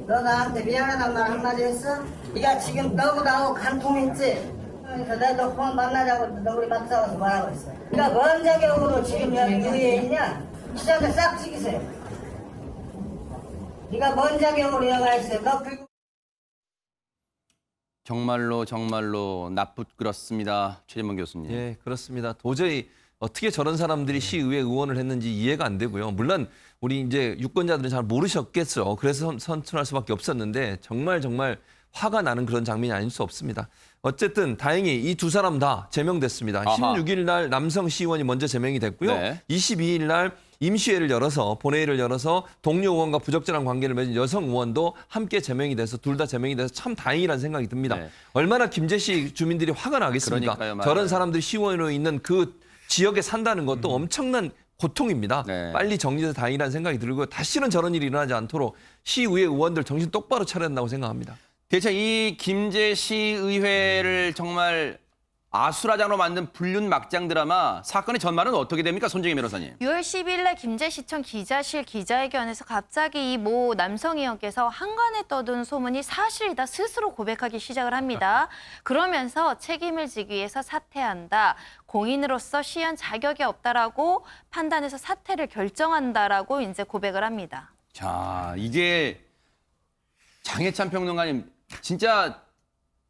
너 나한테 미안하단 말 한마디 했어? 네가 지금 너하고 나하고 간통했지? 그래서 내가 그만 만나자고 너 우리 막 싸워서 뭐라고 했어? 네가 뭔 자격으로 지금 여기 의회에 있냐? 시장에 싹 찍으세요. 네가 뭔 자격으로 여가 있어? 너 그리고 정말로 나쁘그렇습니다. 최진범 교수님. 예, 그렇습니다. 도저히 어떻게 저런 사람들이 시의회 의원을 했는지 이해가 안 되고요. 물론 우리 이제 유권자들은 잘 모르셨겠죠. 그래서 선출할 수밖에 없었는데 정말 화가 나는 그런 장면이 아닐 수 없습니다. 어쨌든 다행히 이 두 사람 다 제명됐습니다. 아하. 16일 날 남성 시의원이 먼저 제명이 됐고요. 네. 22일 날 임시회를 열어서 본회의를 열어서 동료 의원과 부적절한 관계를 맺은 여성 의원도 함께 제명이 돼서 둘 다 제명이 돼서 참 다행이라는 생각이 듭니다. 네. 얼마나 김제시 주민들이 화가 나겠습니까? 그러니까요, 맞아요. 저런 사람들이 시의원으로 있는 그 지역에 산다는 것도 엄청난 고통입니다. 네. 빨리 정리돼서 다행이라는 생각이 들고 다시는 저런 일이 일어나지 않도록 시의회 의원들 정신 똑바로 차려야 된다고 생각합니다. 대체 이 김제시 의회를 정말 아수라장으로 만든 불륜 막장 드라마 사건의 전말은 어떻게 됩니까? 손정희 변호사님. 6월 10일 날 김제시청 기자실 기자회견에서 갑자기 이 모 남성 의원께서 한간에 떠든 소문이 사실이다 스스로 고백하기 시작을 합니다. 그러면서 책임을 지기 위해서 사퇴한다. 공인으로서 시연 자격이 없다라고 판단해서 사퇴를 결정한다라고 이제 고백을 합니다. 자, 이게 장해찬 평론가님 진짜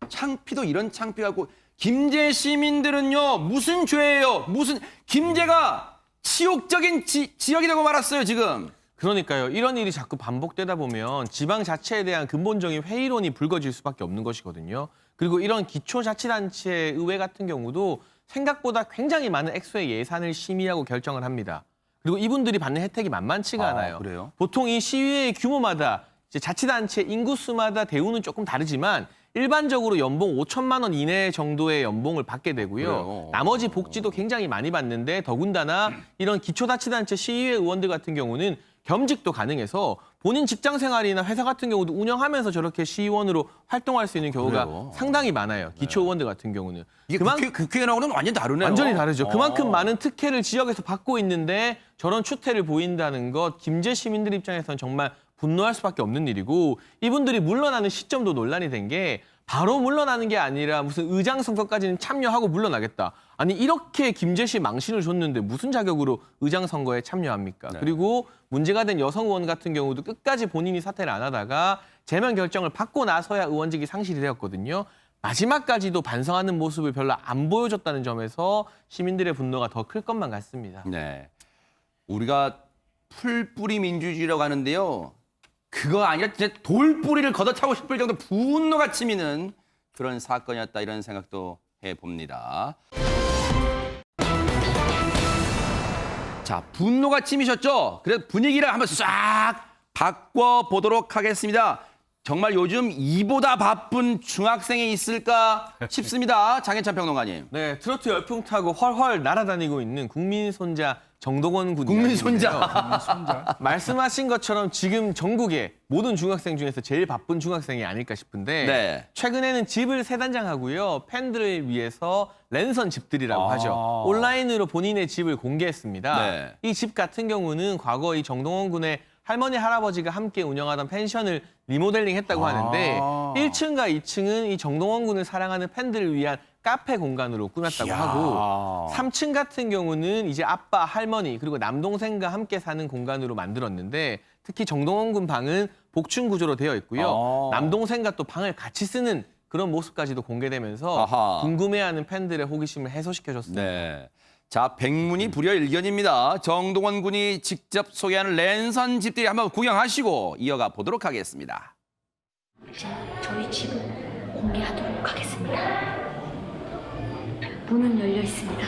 창피도 이런 창피하고 김제 시민들은요 무슨 죄예요? 무슨 김제가 치욕적인 지역이 되고 말았어요 지금. 그러니까요. 이런 일이 자꾸 반복되다 보면 지방 자체에 대한 근본적인 회의론이 불거질 수밖에 없는 것이거든요. 그리고 이런 기초자치단체 의회 같은 경우도 생각보다 굉장히 많은 액수의 예산을 심의하고 결정을 합니다. 그리고 이분들이 받는 혜택이 만만치가 않아요. 그래요? 보통 이 시의회의 규모마다 이제 자치단체 인구수마다 대우는 조금 다르지만 일반적으로 연봉 5천만 원 이내 정도의 연봉을 받게 되고요. 그래요? 나머지 복지도 굉장히 많이 받는데 더군다나 이런 기초자치단체 시의회 의원들 같은 경우는 겸직도 가능해서 본인 직장 생활이나 회사 같은 경우도 운영하면서 저렇게 시의원으로 활동할 수 있는 경우가 그래요? 상당히 많아요. 기초의원들 같은 경우는. 이게 국회의원하고는 완전 다르네요. 완전히 다르죠. 그만큼 많은 특혜를 지역에서 받고 있는데 저런 추태를 보인다는 것 김제 시민들 입장에서는 정말 분노할 수밖에 없는 일이고 이분들이 물러나는 시점도 논란이 된 게 바로 물러나는 게 아니라 무슨 의장 선거까지는 참여하고 물러나겠다. 아니 이렇게 김제시 망신을 줬는데 무슨 자격으로 의장 선거에 참여합니까? 네. 그리고 문제가 된 여성 의원 같은 경우도 끝까지 본인이 사퇴를 안 하다가 제명 결정을 받고 나서야 의원직이 상실이 되었거든요. 마지막까지도 반성하는 모습을 별로 안 보여줬다는 점에서 시민들의 분노가 더 클 것만 같습니다. 네. 우리가 풀뿌리 민주주의라고 하는데요. 그거 아니라 진짜 돌뿌리를 걷어차고 싶을 정도 분노가 치미는 그런 사건이었다 이런 생각도 해봅니다. 자, 분노가 치미셨죠? 그래서 분위기를 한번 싹 바꿔보도록 하겠습니다. 정말 요즘 이보다 바쁜 중학생이 있을까 싶습니다. 장혜찬 평론가님. 네, 트로트 열풍 타고 훨훨 날아다니고 있는 국민 손자 정동원 군이 국민 손자. 말씀하신 것처럼 지금 전국의 모든 중학생 중에서 제일 바쁜 중학생이 아닐까 싶은데 네. 최근에는 집을 세 단장하고요. 팬들을 위해서 랜선 집들이라고 아. 하죠. 온라인으로 본인의 집을 공개했습니다. 네. 이 집 같은 경우는 과거 이 정동원 군의 할머니, 할아버지가 함께 운영하던 펜션을 리모델링 했다고 하는데 1층과 2층은 이 정동원 군을 사랑하는 팬들을 위한 카페 공간으로 꾸몄다고 하고 3층 같은 경우는 이제 아빠, 할머니 그리고 남동생과 함께 사는 공간으로 만들었는데 특히 정동원 군 방은 복층 구조로 되어 있고요. 남동생과 또 방을 같이 쓰는 그런 모습까지도 공개되면서 아하. 궁금해하는 팬들의 호기심을 해소시켜줬습니다. 네. 자, 백문이 불여일견입니다. 정동원 군이 직접 소개하는 랜선 집들이 한번 구경하시고 이어가 보도록 하겠습니다. 이제 저희 집을 공개하도록 하겠습니다. 문은 열려 있습니다.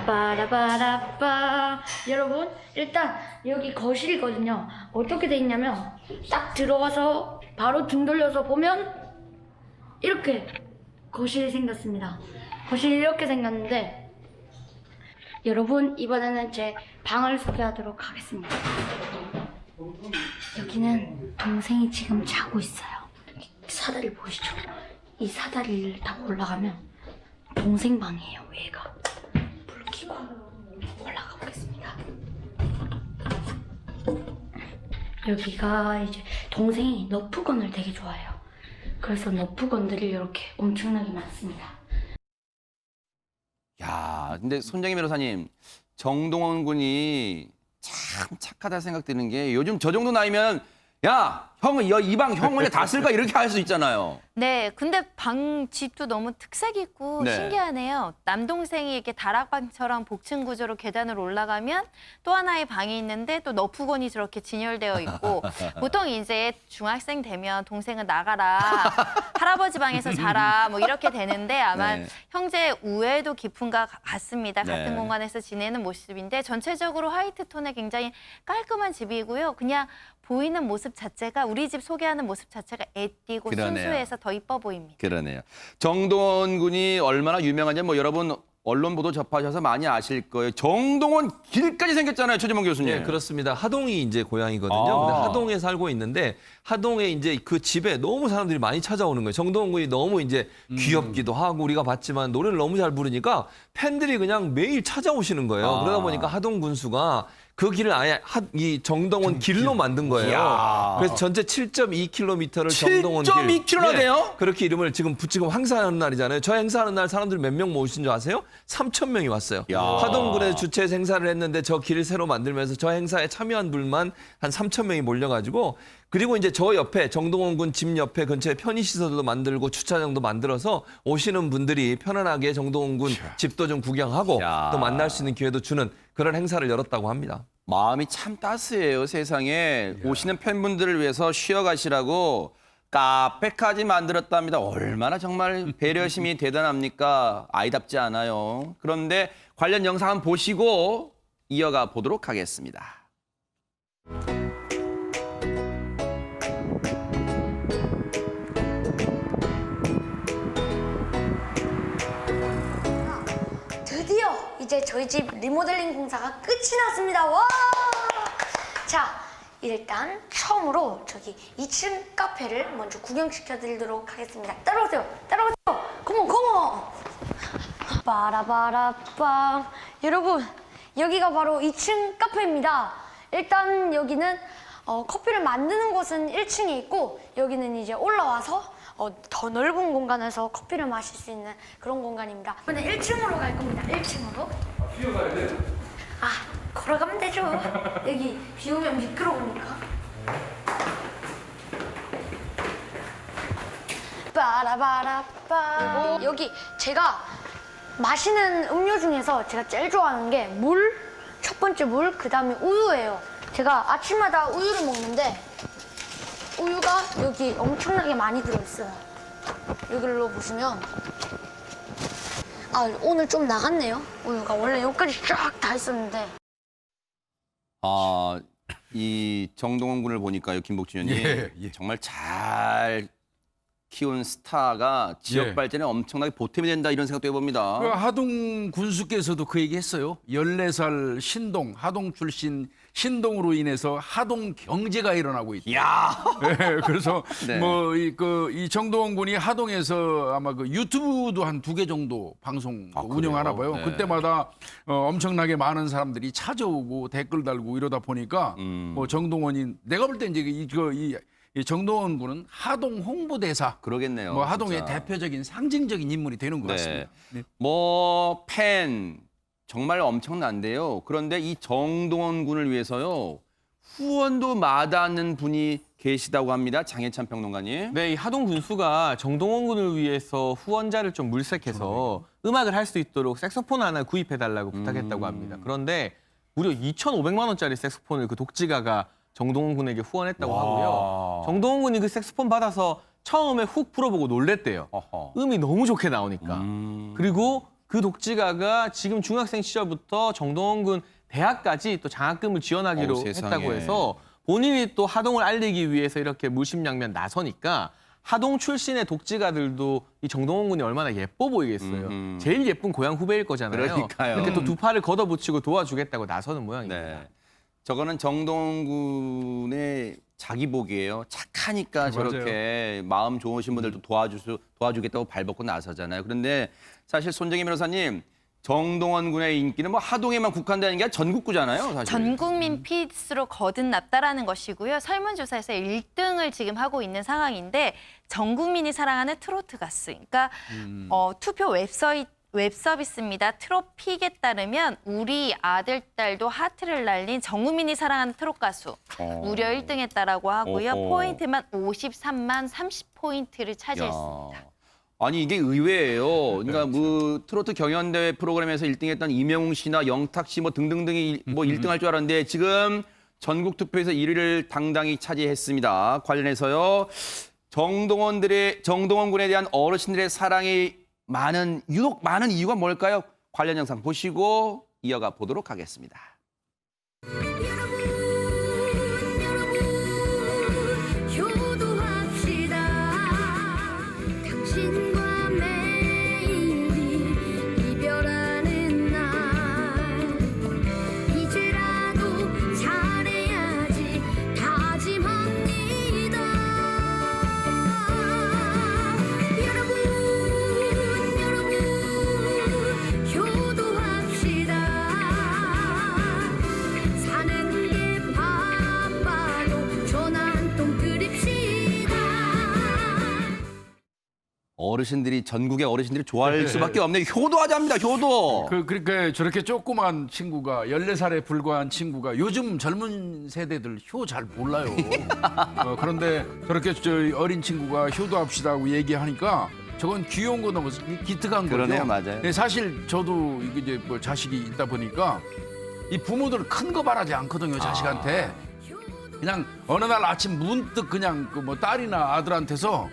빠라바라빠. 여러분, 일단 여기 거실이거든요. 어떻게 돼 있냐면 딱 들어와서 바로 등 돌려서 보면 이렇게 거실이 생겼습니다. 거실이 이렇게 생겼는데 여러분, 이번에는 제 방을 소개하도록 하겠습니다. 여기는 동생이 지금 자고 있어요. 사다리 보이시죠? 이 사다리를 타고 올라가면 동생 방이에요, 얘가. 불 켜고 올라가 보겠습니다. 여기가 이제 동생이 너프건을 되게 좋아해요. 그래서 너프건들이 이렇게 엄청나게 많습니다. 야, 근데 손정희 변호사님, 정동원 군이 참 착하다 생각되는 게 요즘 저 정도 나이면 야, 형은 이 방 형 혼자 다 쓸까 이렇게 할 수 있잖아요. 네, 근데 방 집도 너무 특색 있고 네. 신기하네요. 남동생이 이렇게 다락방처럼 복층 구조로 계단을 올라가면 또 하나의 방이 있는데 또 너프건이 저렇게 진열되어 있고 보통 이제 중학생 되면 동생은 나가라, 할아버지 방에서 자라 뭐 이렇게 되는데 아마 네. 형제 우애도 깊은 것 같습니다. 네. 같은 공간에서 지내는 모습인데 전체적으로 화이트 톤의 굉장히 깔끔한 집이고요. 그냥 보이는 모습 자체가 우리 집 소개하는 모습 자체가 애띠고 그러네요. 순수해서 더 이뻐 보입니다. 그러네요. 정동원 군이 얼마나 유명한지 뭐 여러분 언론 보도 접하셔서 많이 아실 거예요. 정동원 길까지 생겼잖아요, 최재문 교수님. 네, 그렇습니다. 하동이 이제 고향이거든요. 아. 근데 하동에 살고 있는데 하동에 이제 그 집에 너무 사람들이 많이 찾아오는 거예요. 정동원 군이 너무 이제 귀엽기도 하고 우리가 봤지만 노래를 너무 잘 부르니까 팬들이 그냥 매일 찾아오시는 거예요. 아. 그러다 보니까 하동 군수가 그 길을 아예 이 정동원 길로 만든 거예요. 이야. 그래서 전체 7.2km를 정동원 길. 7.2km 나 돼요? 그렇게 이름을 지금 행사하는 날이잖아요. 저 행사하는 날 사람들 몇 명 모으신 줄 아세요? 3,000명이 왔어요. 야. 하동군에서 주최 행사를 했는데 저 길을 새로 만들면서 저 행사에 참여한 분만 한 3,000명이 몰려가지고 그리고 이제 저 옆에 정동원 군 집 옆에 근처에 편의시설도 만들고 주차장도 만들어서 오시는 분들이 편안하게 정동원 군 집도 좀 구경하고 야. 또 만날 수 있는 기회도 주는 그런 행사를 열었다고 합니다. 마음이 참 따스해요, 세상에. 오시는 팬분들을 위해서 쉬어가시라고 카페까지 만들었답니다. 얼마나 정말 배려심이 대단합니까? 아이답지 않아요. 그런데 관련 영상 한번 보시고 이어가 보도록 하겠습니다. 드디어 이제 저희 집 리모델링 공사가 끝이 났습니다. 와! 자, 일단 처음으로 저기 2층 카페를 먼저 구경시켜 드리도록 하겠습니다. 따라오세요. 따라오세요. 컴온 컴온. 빠라바라빵. 여러분 여기가 바로 2층 카페입니다. 일단 여기는 커피를 만드는 곳은 1층에 있고 여기는 이제 올라와서 더 넓은 공간에서 커피를 마실 수 있는 그런 공간입니다. 이번에 1층으로 갈 겁니다. 1층으로. 뛰어가야 돼요? 걸어가면 되죠. 여기 비 오면 미끄러우니까. 빠라바라빠. 여기 제가 마시는 음료 중에서 제가 제일 좋아하는 게 물, 첫 번째 물, 그 다음에 우유예요. 제가 아침마다 우유를 먹는데 우유가 여기 엄청나게 많이 들어있어요. 여기로 보시면 오늘 좀 나갔네요. 우유가 원래 여기까지 쫙 다 있었는데. 이 정동원 군을 보니까요, 김복준 의원님. 예. 정말 잘 키운 스타가 지역 예. 발전에 엄청나게 보탬이 된다 이런 생각도 해봅니다. 그 하동 군수께서도 그 얘기했어요. 14살 신동, 하동 출신 신동으로 인해서 하동 경제가 일어나고 있다. 야, 네, 그래서 네. 이 정동원 군이 하동에서 아마 그 유튜브도 한 2개 정도 방송 운영하나 봐요. 네. 그때마다 엄청나게 많은 사람들이 찾아오고 댓글 달고 이러다 보니까 뭐 정동원이 내가 볼 때 이제 이 정동원 군은 하동 홍보대사, 그러겠네요. 뭐 하동의 진짜. 대표적인 상징적인 인물이 되는 것 같습니다. 네. 뭐 팬 정말 엄청난데요. 그런데 이 정동원 군을 위해서요 후원도 마다하는 분이 계시다고 합니다. 장혜찬 평론가님. 네, 이 하동 군수가 정동원 군을 위해서 후원자를 좀 물색해서 음악을 할 수 있도록 색소폰 하나 구입해달라고 부탁했다고 합니다. 그런데 무려 2,500만 원짜리 색소폰을 그 독지가가 정동원 군에게 후원했다고 하고요. 정동원 군이 그 색소폰 받아서 처음에 훅 불어보고 놀랬대요. 어허. 음이 너무 좋게 나오니까. 그리고 그 독지가가 지금 중학생 시절부터 정동원 군 대학까지 또 장학금을 지원하기로 어우, 세상에. 했다고 해서 본인이 또 하동을 알리기 위해서 이렇게 물심양면 나서니까 하동 출신의 독지가들도 이 정동원 군이 얼마나 예뻐 보이겠어요. 제일 예쁜 고향 후배일 거잖아요. 그러니까요. 이렇게 또 두 팔을 걷어붙이고 도와주겠다고 나서는 모양입니다. 네. 저거는 정동원 군의 자기복이에요. 착하니까 저렇게 마음 좋으신 분들도 도와주겠다고 발벗고 나서잖아요. 그런데 사실 손정희 변호사님, 정동원 군의 인기는 뭐 하동에만 국한되는 게 아니라 전국구잖아요. 사실. 전 국민 피스로 거듭났다라는 것이고요. 설문조사에서 1등을 지금 하고 있는 상황인데 전 국민이 사랑하는 트로트 가수. 그러니까 투표 웹서비스입니다. 트로픽에 따르면 우리 아들, 딸도 하트를 날린 전 국민이 사랑하는 트롯 가수. 무려 1등했다라고 하고요. 어허. 포인트만 53만 30포인트를 차지했습니다. 야. 아니 이게 의외예요. 그러니까 뭐 트로트 경연대회 프로그램에서 1등했던 이명웅 씨나 영탁 씨 뭐 등등등이 뭐 1등할 줄 알았는데 지금 전국 투표에서 1위를 당당히 차지했습니다. 관련해서요. 정동원 군에 대한 어르신들의 사랑이 유독 많은 이유가 뭘까요? 관련 영상 보시고 이어가 보도록 하겠습니다. 어르신들이 전국의 어르신들이 좋아할 수밖에 없네요. 효도하자입니다. 효도. 그러니까 저렇게 조그만 친구가 14살에 불과한 친구가 요즘 젊은 세대들 효 잘 몰라요. 그런데 저렇게 어린 친구가 효도합시다고 얘기하니까 저건 귀여운 거 넘어서 기특한 거죠. 그러네요, 맞아요. 네, 사실 저도 이제 뭐 자식이 있다 보니까 이 부모들 큰 거 바라지 않거든요, 자식한테. 그냥 어느 날 아침 문득 그냥 그 뭐 딸이나 아들한테서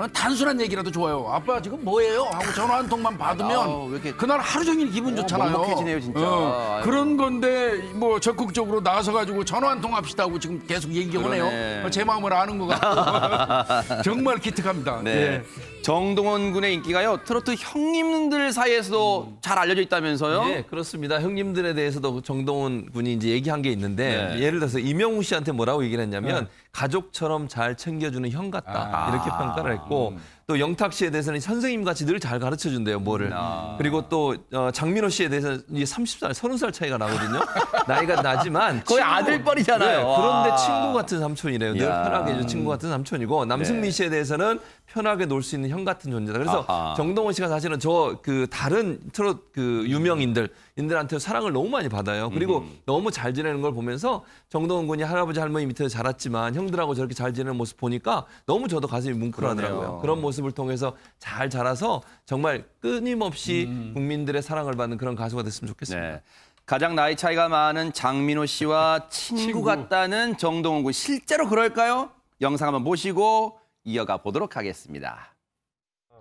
단순한 얘기라도 좋아요. 아빠 지금 뭐예요? 하고 전화 한 통만 받으면 왜 이렇게 그날 하루 종일 기분 좋잖아요. 먹먹해지네요, 진짜. 아유. 그런 건데 뭐 적극적으로 나서 가지고 전화 한 통 합시다 하고 지금 계속 얘기하고 그러네. 해요. 제 마음을 아는 것 같고 정말 기특합니다. 네. 예. 정동원 군의 인기가요. 트로트 형님들 사이에서도 잘 알려져 있다면서요? 네, 그렇습니다. 형님들에 대해서도 정동원 군이 이제 얘기한 게 있는데 네. 예를 들어서 이명우 씨한테 뭐라고 얘기를 했냐면 가족처럼 잘 챙겨주는 형 같다 이렇게 평가를 했고 또 영탁 씨에 대해서는 선생님 같이 늘 잘 가르쳐 준대요, 뭐를. 그리고 또 장민호 씨에 대해서는 이제 30살, 30살 차이가 나거든요. 나이가 나지만 거의 아들뻘이잖아요. 네, 그런데 와. 친구 같은 삼촌이래요. 늘 야. 편하게 해준 친구 같은 삼촌이고 남승민 네. 씨에 대해서는 편하게 놀 수 있는 형 같은 존재다. 그래서 아하. 정동원 씨가 사실은 저 그 다른 트롯 그 유명인들한테 사랑을 너무 많이 받아요. 그리고 너무 잘 지내는 걸 보면서 정동원 군이 할아버지 할머니 밑에서 자랐지만 형들하고 저렇게 잘 지내는 모습 보니까 너무 저도 가슴이 뭉클하더라고요. 그러네요. 그런 모습을 통해서 잘 자라서 정말 끊임없이 국민들의 사랑을 받는 그런 가수가 됐으면 좋겠습니다. 네. 가장 나이 차이가 많은 장민호 씨와 친구 같다는 정동원 군. 실제로 그럴까요? 영상 한번 보시고 이어가 보도록 하겠습니다.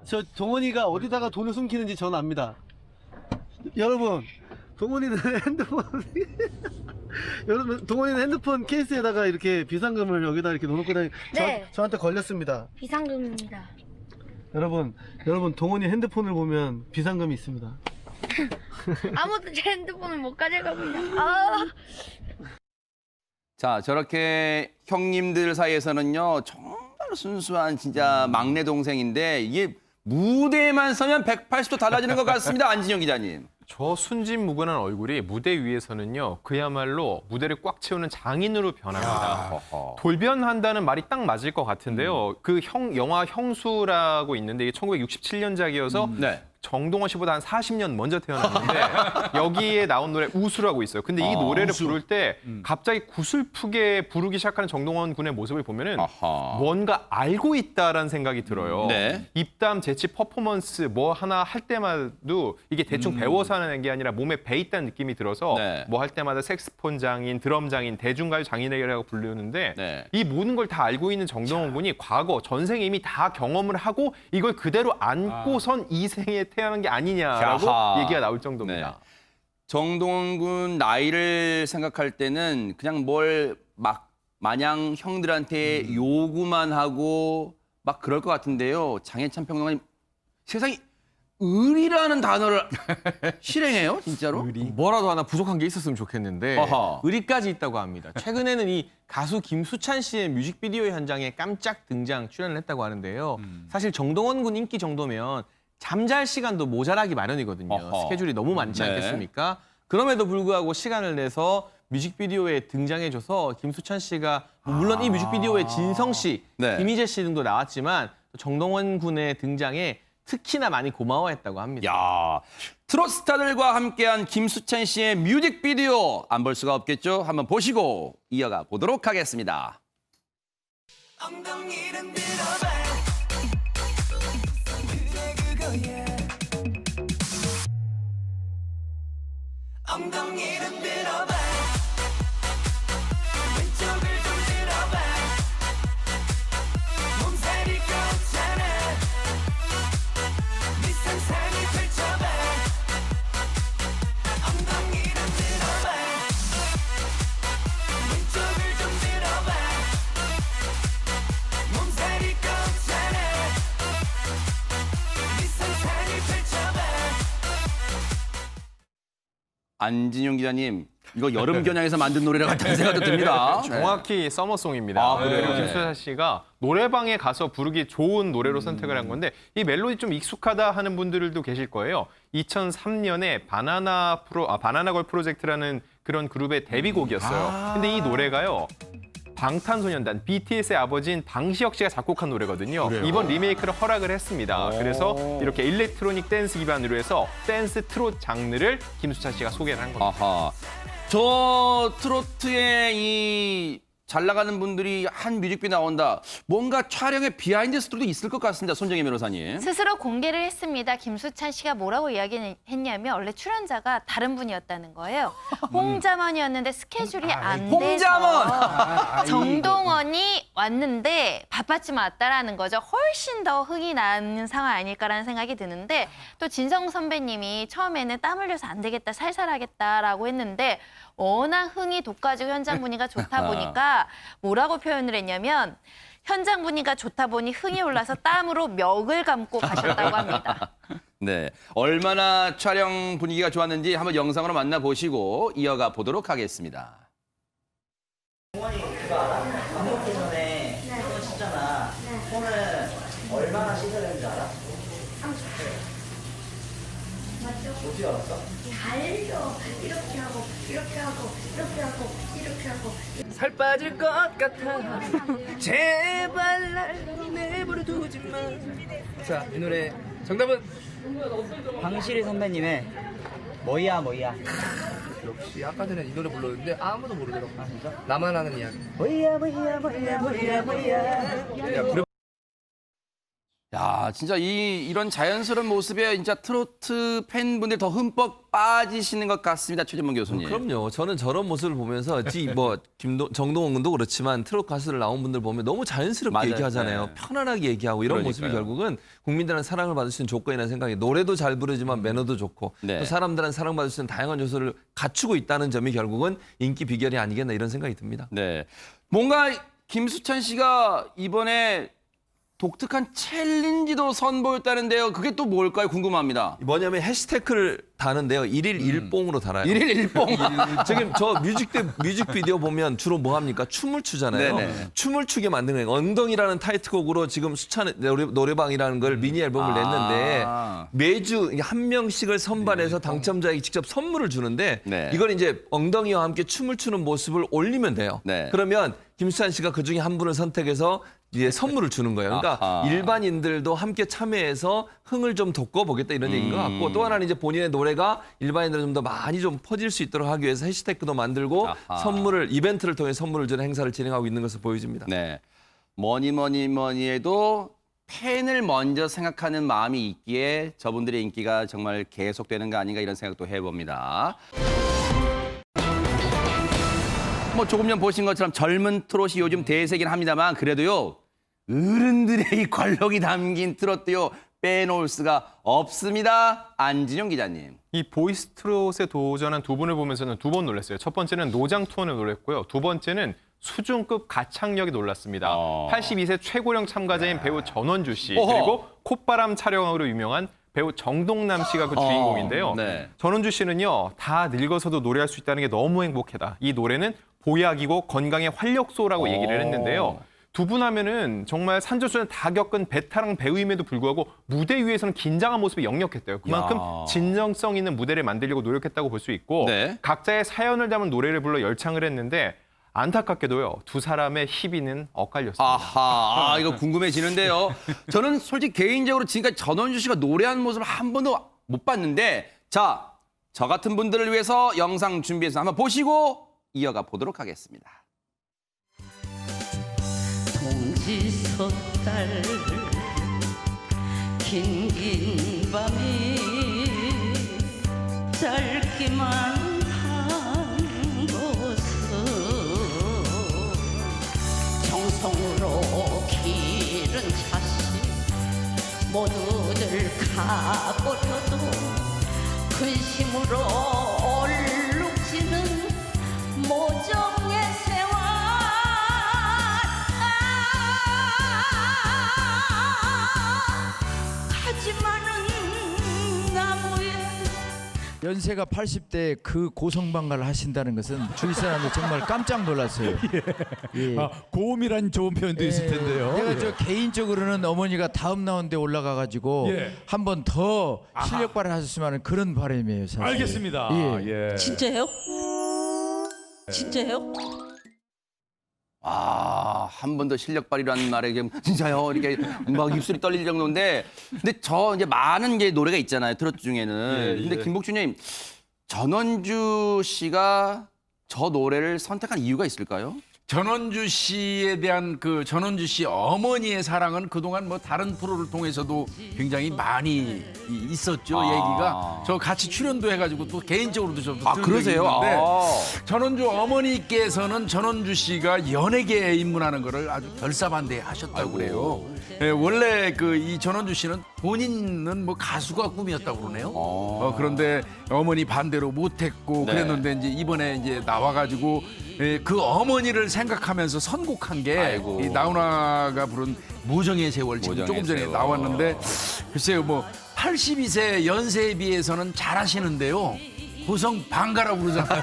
저 동원이가 어디다가 돈을 숨기는지 저는 압니다. 여러분, 동원이는 핸드폰 여러분, 동원이는 핸드폰 케이스에다가 이렇게 비상금을 여기다 이렇게 넣어놓고 다니. 네. 저한테 걸렸습니다. 비상금입니다. 여러분, 동원이 핸드폰을 보면 비상금이 있습니다. 아무도 제 핸드폰을 못 가져갑니다. 아. 자, 저렇게 형님들 사이에서는요, 정말 순수한 진짜 막내 동생인데 이게 무대에만 서면 180도 달라지는 것 같습니다. 안진영 기자님. 저 순진무근한 얼굴이 무대 위에서는요, 그야말로 무대를 꽉 채우는 장인으로 변합니다. 돌변한다는 말이 딱 맞을 것 같은데요. 그 영화 형수라고 있는데 이게 1967년작이어서 네. 정동원 씨보다 한 40년 먼저 태어났는데 여기에 나온 노래 우수라고 있어요. 근데 이 노래를 부를 때 갑자기 구슬프게 부르기 시작하는 정동원 군의 모습을 보면은 뭔가 알고 있다라는 생각이 들어요. 네. 입담, 재치, 퍼포먼스 뭐 하나 할 때마다도 이게 대충 배워서 하는 게 아니라 몸에 배 있다는 느낌이 들어서 네. 뭐 할 때마다 색스폰 장인, 드럼 장인, 대중가요 장인이라고 부르는데 네. 이 모든 걸 다 알고 있는 정동원 군이 과거 전생에 이미 다 경험을 하고 이걸 그대로 안고선 이 생에 태어난 게 아니냐라고 야하. 얘기가 나올 정도입니다. 네. 정동원 군 나이를 생각할 때는 그냥 뭘 막 마냥 형들한테 요구만 하고 막 그럴 것 같은데요. 장해찬 평론가님, 세상에 의리라는 단어를 실행해요, 진짜로? 뭐라도 하나 부족한 게 있었으면 좋겠는데 어허. 의리까지 있다고 합니다. 최근에는 이 가수 김수찬 씨의 뮤직비디오 현장에 깜짝 등장 출연을 했다고 하는데요. 사실 정동원 군 인기 정도면 잠잘 시간도 모자라기 마련이거든요. 어허. 스케줄이 너무 많지 네. 않겠습니까? 그럼에도 불구하고 시간을 내서 뮤직비디오에 등장해줘서 김수찬 씨가 물론 이 뮤직비디오에 진성 씨, 네. 김희재 씨 등도 나왔지만 정동원 군의 등장에 특히나 많이 고마워했다고 합니다. 야, 트롯 스타들과 함께한 김수찬 씨의 뮤직비디오 안 볼 수가 없겠죠? 한번 보시고 이어가 보도록 하겠습니다. 엉덩이를 들어봐 그래 그거야 엉덩이를 들어봐 왼쪽을 좀 들어봐 몸살이 걷잖아 네 상상을 펼쳐봐 엉덩이를 들어봐 왼쪽을 좀 들어봐 몸살이 걷잖아 네 상상을 펼쳐봐 안진용 기자님, 이거 여름 겨냥해서 만든 노래라 같다는 생각도 듭니다. 정확히 서머송입니다. 아, 그래요? 그리고 김수찬 씨가 노래방에 가서 부르기 좋은 노래로 선택을 한 건데 이 멜로디 좀 익숙하다 하는 분들도 계실 거예요. 2003년에 바나나걸 프로젝트라는 그런 그룹의 데뷔곡이었어요. 근데 이 노래가요. 방탄소년단 BTS의 아버지인 방시혁 씨가 작곡한 노래거든요. 이번 리메이크를 허락을 했습니다. 그래서 이렇게 일렉트로닉 댄스 기반으로 해서 댄스 트롯 장르를 김수찬 씨가 소개를 한 겁니다. 아하. 저 트로트에 이 잘 나가는 분들이 한 뮤직비디오 나온다. 뭔가 촬영에 비하인드 스토리도 있을 것 같습니다. 손정혜 변호사님. 스스로 공개를 했습니다. 김수찬 씨가 뭐라고 이야기했냐면 원래 출연자가 다른 분이었다는 거예요. 홍자먼이었는데 스케줄이 안 돼서 홍자먼! 정동원이 왔는데 바빴지만 왔다라는 거죠. 훨씬 더 흥이 나는 상황 아닐까라는 생각이 드는데 또 진성 선배님이 처음에는 땀 흘려서 안 되겠다, 살살하겠다라고 했는데 워낙 흥이 돋가지고 현장 분위기가 좋다 보니까 뭐라고 표현을 했냐면 현장 분위기가 좋다 보니 흥이 올라서 땀으로 멱을 감고 가셨다고 합니다. 네, 얼마나 촬영 분위기가 좋았는지 한번 영상으로 만나보시고 이어가 보도록 하겠습니다. 동원이 그거 알아? 밥 먹기 전에 손 씻잖아. 손을 얼마나 씻어야 되는지 알아? 30분. 맞죠? 어떻게 알았어? 달려. 이렇게 하고, 이렇게 하고, 이렇게 하고, 이렇게 하고. 살 빠질 것 같아 제발 날 내버려 두지 마. 자, 이 노래 정답은 방실이 선배님의 뭐야 뭐야. 역시 아까 전에 이 노래 불렀는데 아무도 모르더라고. 아, 진짜? 나만 아는 이야기. 뭐야 뭐야 뭐야 뭐야 뭐야. 야, 그래. 야, 진짜 이런 자연스러운 모습에 진짜 트로트 팬분들 더 흠뻑 빠지시는 것 같습니다, 최진봉 교수님. 그럼요. 저는 저런 모습을 보면서 정동원 군도 그렇지만 트롯 가수들 나온 분들 보면 너무 자연스럽게 맞아요. 얘기하잖아요. 네. 편안하게 얘기하고 이런 그러니까요. 모습이 결국은 국민들한테 사랑을 받을 수 있는 조건이라는 생각이 노래도 잘 부르지만 매너도 좋고 네. 또 사람들한테 사랑받을 수 있는 다양한 요소를 갖추고 있다는 점이 결국은 인기 비결이 아니겠나 이런 생각이 듭니다. 네, 뭔가 김수찬 씨가 이번에 독특한 챌린지도 선보였다는데요. 그게 또 뭘까요? 궁금합니다. 뭐냐면 해시태그를 다는데요. 일일 일봉으로 달아요. 일일 일봉. 지금 저 뮤직비디오 보면 주로 뭐 합니까? 춤을 추잖아요. 네네. 춤을 추게 만드는 거예요. 엉덩이라는 타이틀곡으로 지금 수찬 노래방이라는 걸 미니 앨범을 냈는데 매주 한 명씩을 선발해서 당첨자에게 직접 선물을 주는데 네. 이걸 이제 엉덩이와 함께 춤을 추는 모습을 올리면 돼요. 네. 그러면 김수찬 씨가 그 중에 한 분을 선택해서 이제 선물을 주는 거예요. 그러니까 아하. 일반인들도 함께 참여해서 흥을 좀 돋궈보겠다 이런 얘기인 것 같고 또 하나는 이제 본인의 노래가 일반인들 좀 더 많이 좀 퍼질 수 있도록 하기 위해서 해시태그도 만들고 아하. 이벤트를 통해 선물을 주는 행사를 진행하고 있는 것으로 보여집니다. 네, 뭐니 해도 팬을 먼저 생각하는 마음이 있기에 저분들의 인기가 정말 계속되는 거 아닌가 이런 생각도 해봅니다. 뭐 조금 전 보신 것처럼 젊은 트롯이 요즘 대세긴 합니다만 그래도요 어른들의 이 관록이 담긴 트롯도요 빼놓을 수가 없습니다. 안진영 기자님. 이 보이스 트롯에 도전한 두 분을 보면서는 두 번 놀랐어요. 첫 번째는 노장투원을 놀랐고요. 두 번째는 수준급 가창력이 놀랐습니다. 82세 최고령 참가자인 배우 전원주 씨 그리고 콧바람 촬영으로 유명한 배우 정동남 씨가 그 주인공인데요. 네. 전원주 씨는요. 다 늙어서도 노래할 수 있다는 게 너무 행복하다. 이 노래는 보약이고 건강의 활력소라고 얘기를 했는데요. 두 분 하면은 정말 산전수전 다 겪은 베테랑 배우임에도 불구하고 무대 위에서는 긴장한 모습이 역력했대요. 그만큼 진정성 있는 무대를 만들려고 노력했다고 볼 수 있고 네. 각자의 사연을 담은 노래를 불러 열창을 했는데 안타깝게도요. 두 사람의 희비는 엇갈렸습니다. 아하, 이거 궁금해지는데요. 저는 솔직히 개인적으로 지금까지 전원주 씨가 노래하는 모습을 한 번도 못 봤는데 자, 저 같은 분들을 위해서 영상 준비해서 한번 보시고 이어가 보도록 하겠습니다. 동지섣달 긴긴 밤이 짧기만 한 곳은 정성으로 기른 자식 모두들 가버려도 근심으로 얼룩지는 모정의 세월 하지만은 나무에 연세가 80대 그 고성방가를 하신다는 것은 주위 사람들 정말 깜짝 놀랐어요. 예. 고음이란 좋은 표현도 있을 텐데요. 내가 저 개인적으로는 어머니가 다음 라운드에 올라가가지고 한 번 더 실력 발휘하셨으면 하는 그런 바람이에요. 사실. 알겠습니다. 예. 진짜요? 진짜요? 한 번 더 실력 발휘라는 말에 진짜요? 이렇게 막 입술이 떨릴 정도인데, 근데 저 이제 많은 이제 노래가 있잖아요 트로트 중에는. 근데 김복주님, 전원주 씨가 저 노래를 선택한 이유가 있을까요? 전원주 씨에 대한 그 전원주 씨 어머니의 사랑은 그동안 뭐 다른 프로를 통해서도 굉장히 많이 있었죠. 얘기가 저 같이 출연도 해가지고 또 개인적으로도 좀 그러세요? 전원주 어머니께서는 전원주 씨가 연예계에 입문하는 거를 아주 결사반대하셨다고 그래요. 예, 원래 이 전원주 씨는 본인은 뭐 가수가 꿈이었다고 그러네요. 그런데 어머니 반대로 못했고 네. 그랬는데 이제 이번에 이제 나와가지고 그 어머니를 생각하면서 선곡한 게 이 나훈아가 부른 모정의 세월 지금 조금 전에 세월. 나왔는데 글쎄요 뭐 82세 연세에 비해서는 잘하시는데요. 고성 방가라고 그러잖아요.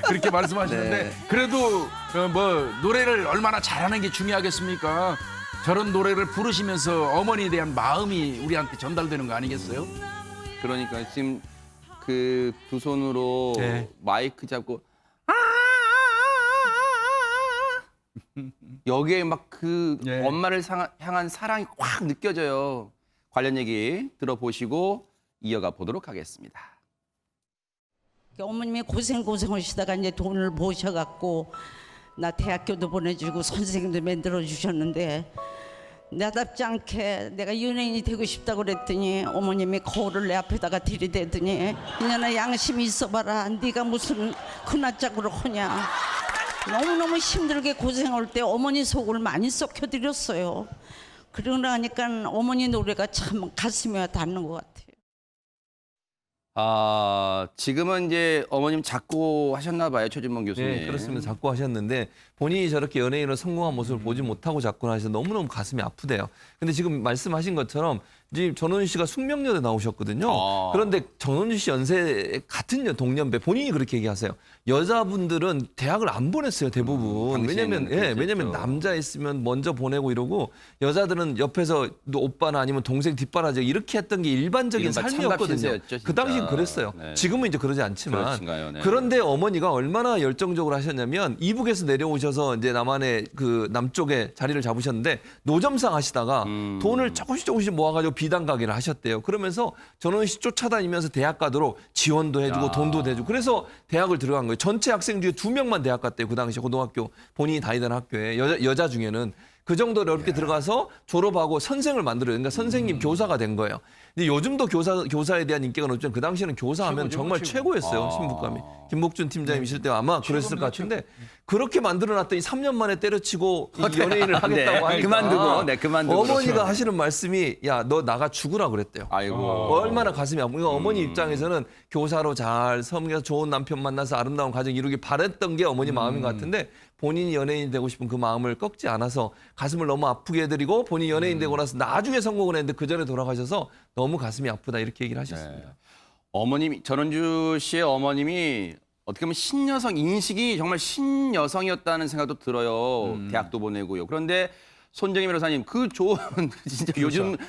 그렇게 말씀하시는데 네. 그래도 뭐 노래를 얼마나 잘하는 게 중요하겠습니까? 저런 노래를 부르시면서 어머니에 대한 마음이 우리한테 전달되는 거 아니겠어요? 그러니까 지금 그 두 손으로 네. 마이크 잡고 여기에 막 그 예. 엄마를 향한 사랑이 확 느껴져요. 관련 얘기 들어보시고 이어가 보도록 하겠습니다. 어머님이 고생하시다가 이제 돈을 모셔갖고 나 대학교도 보내주고 선생님도 만들어 주셨는데 나답지 않게 내가 연예인이 되고 싶다고 그랬더니 어머님이 거울을 내 앞에다가 들이대더니 이년아 양심이 있어봐라. 네가 무슨 그나짝으로 하냐. 너무너무 힘들게 고생할 때 어머니 속을 많이 썩혀드렸어요. 그러고 나니까 어머니 노래가 참 가슴에 닿는 것 같아요. 지금은 이제 어머님 작고 하셨나 봐요, 최진봉 교수님. 네, 그렇습니다. 자꾸 하셨는데 본인이 저렇게 연예인으로 성공한 모습을 보지 못하고 자꾸 하셔서 너무너무 가슴이 아프대요. 근데 지금 말씀하신 것처럼 지금 전원주 씨가 숙명여대 나오셨거든요. 그런데 전원주 씨 연세 같은 동년배 본인이 그렇게 얘기하세요. 여자분들은 대학을 안 보냈어요, 대부분. 왜냐면 남자 있으면 먼저 보내고 이러고 여자들은 옆에서 오빠나 아니면 동생 뒷바라지 이렇게 했던 게 일반적인 삶이었거든요. 참답신세였죠, 그 당시엔 그랬어요. 네. 지금은 이제 그러지 않지만. 그렇신가요? 네. 그런데 어머니가 얼마나 열정적으로 하셨냐면 이북에서 내려오셔서 이제 남한의 그 남쪽에 자리를 잡으셨는데 노점상 하시다가 돈을 조금씩 모아가지고 비단 가게를 하셨대요. 그러면서 전원 씨 쫓아다니면서 대학 가도록 지원도 해주고 돈도 대주고 그래서 대학을 들어간 거예요. 전체 학생 중에 2명만 대학 갔대요. 그 당시 고등학교 본인이 다니던 학교에 여자 중에는 그 정도로 어렵게 들어가서 졸업하고 선생을 만들어요. 그러니까 선생님 교사가 된 거예요. 근데 요즘도 교사에 대한 인기가 높지만 그 당시에는 교사하면 정말 최고였어요. 신부감이. 김복준 팀장님이실 때 아마 그랬을 것 같은데 그렇게 만들어놨더니 3년 만에 때려치고 연예인을 하겠다고 하니까 그만두고. 어머니가 그렇죠. 하시는 말씀이 야, 너 나가 죽으라 그랬대요. 얼마나 가슴이 아프고 그러니까 어머니 입장에서는 교사로 잘 섬겨서 좋은 남편 만나서 아름다운 가정 이루길 바랬던 게 어머니 마음인 것 같은데 본인이 연예인 되고 싶은 그 마음을 꺾지 않아서 가슴을 너무 아프게 해드리고 본인이 연예인 되고 나서 나중에 성공을 했는데 그 전에 돌아가셔서 너무 가슴이 아프다 이렇게 얘기를 하셨습니다. 어머님이 전원주 씨의 어머님이 어떻게 보면 신여성 인식이 정말 신여성이었다는 생각도 들어요. 대학도 보내고요. 그런데 손정희 변호사님 그 좋은 진짜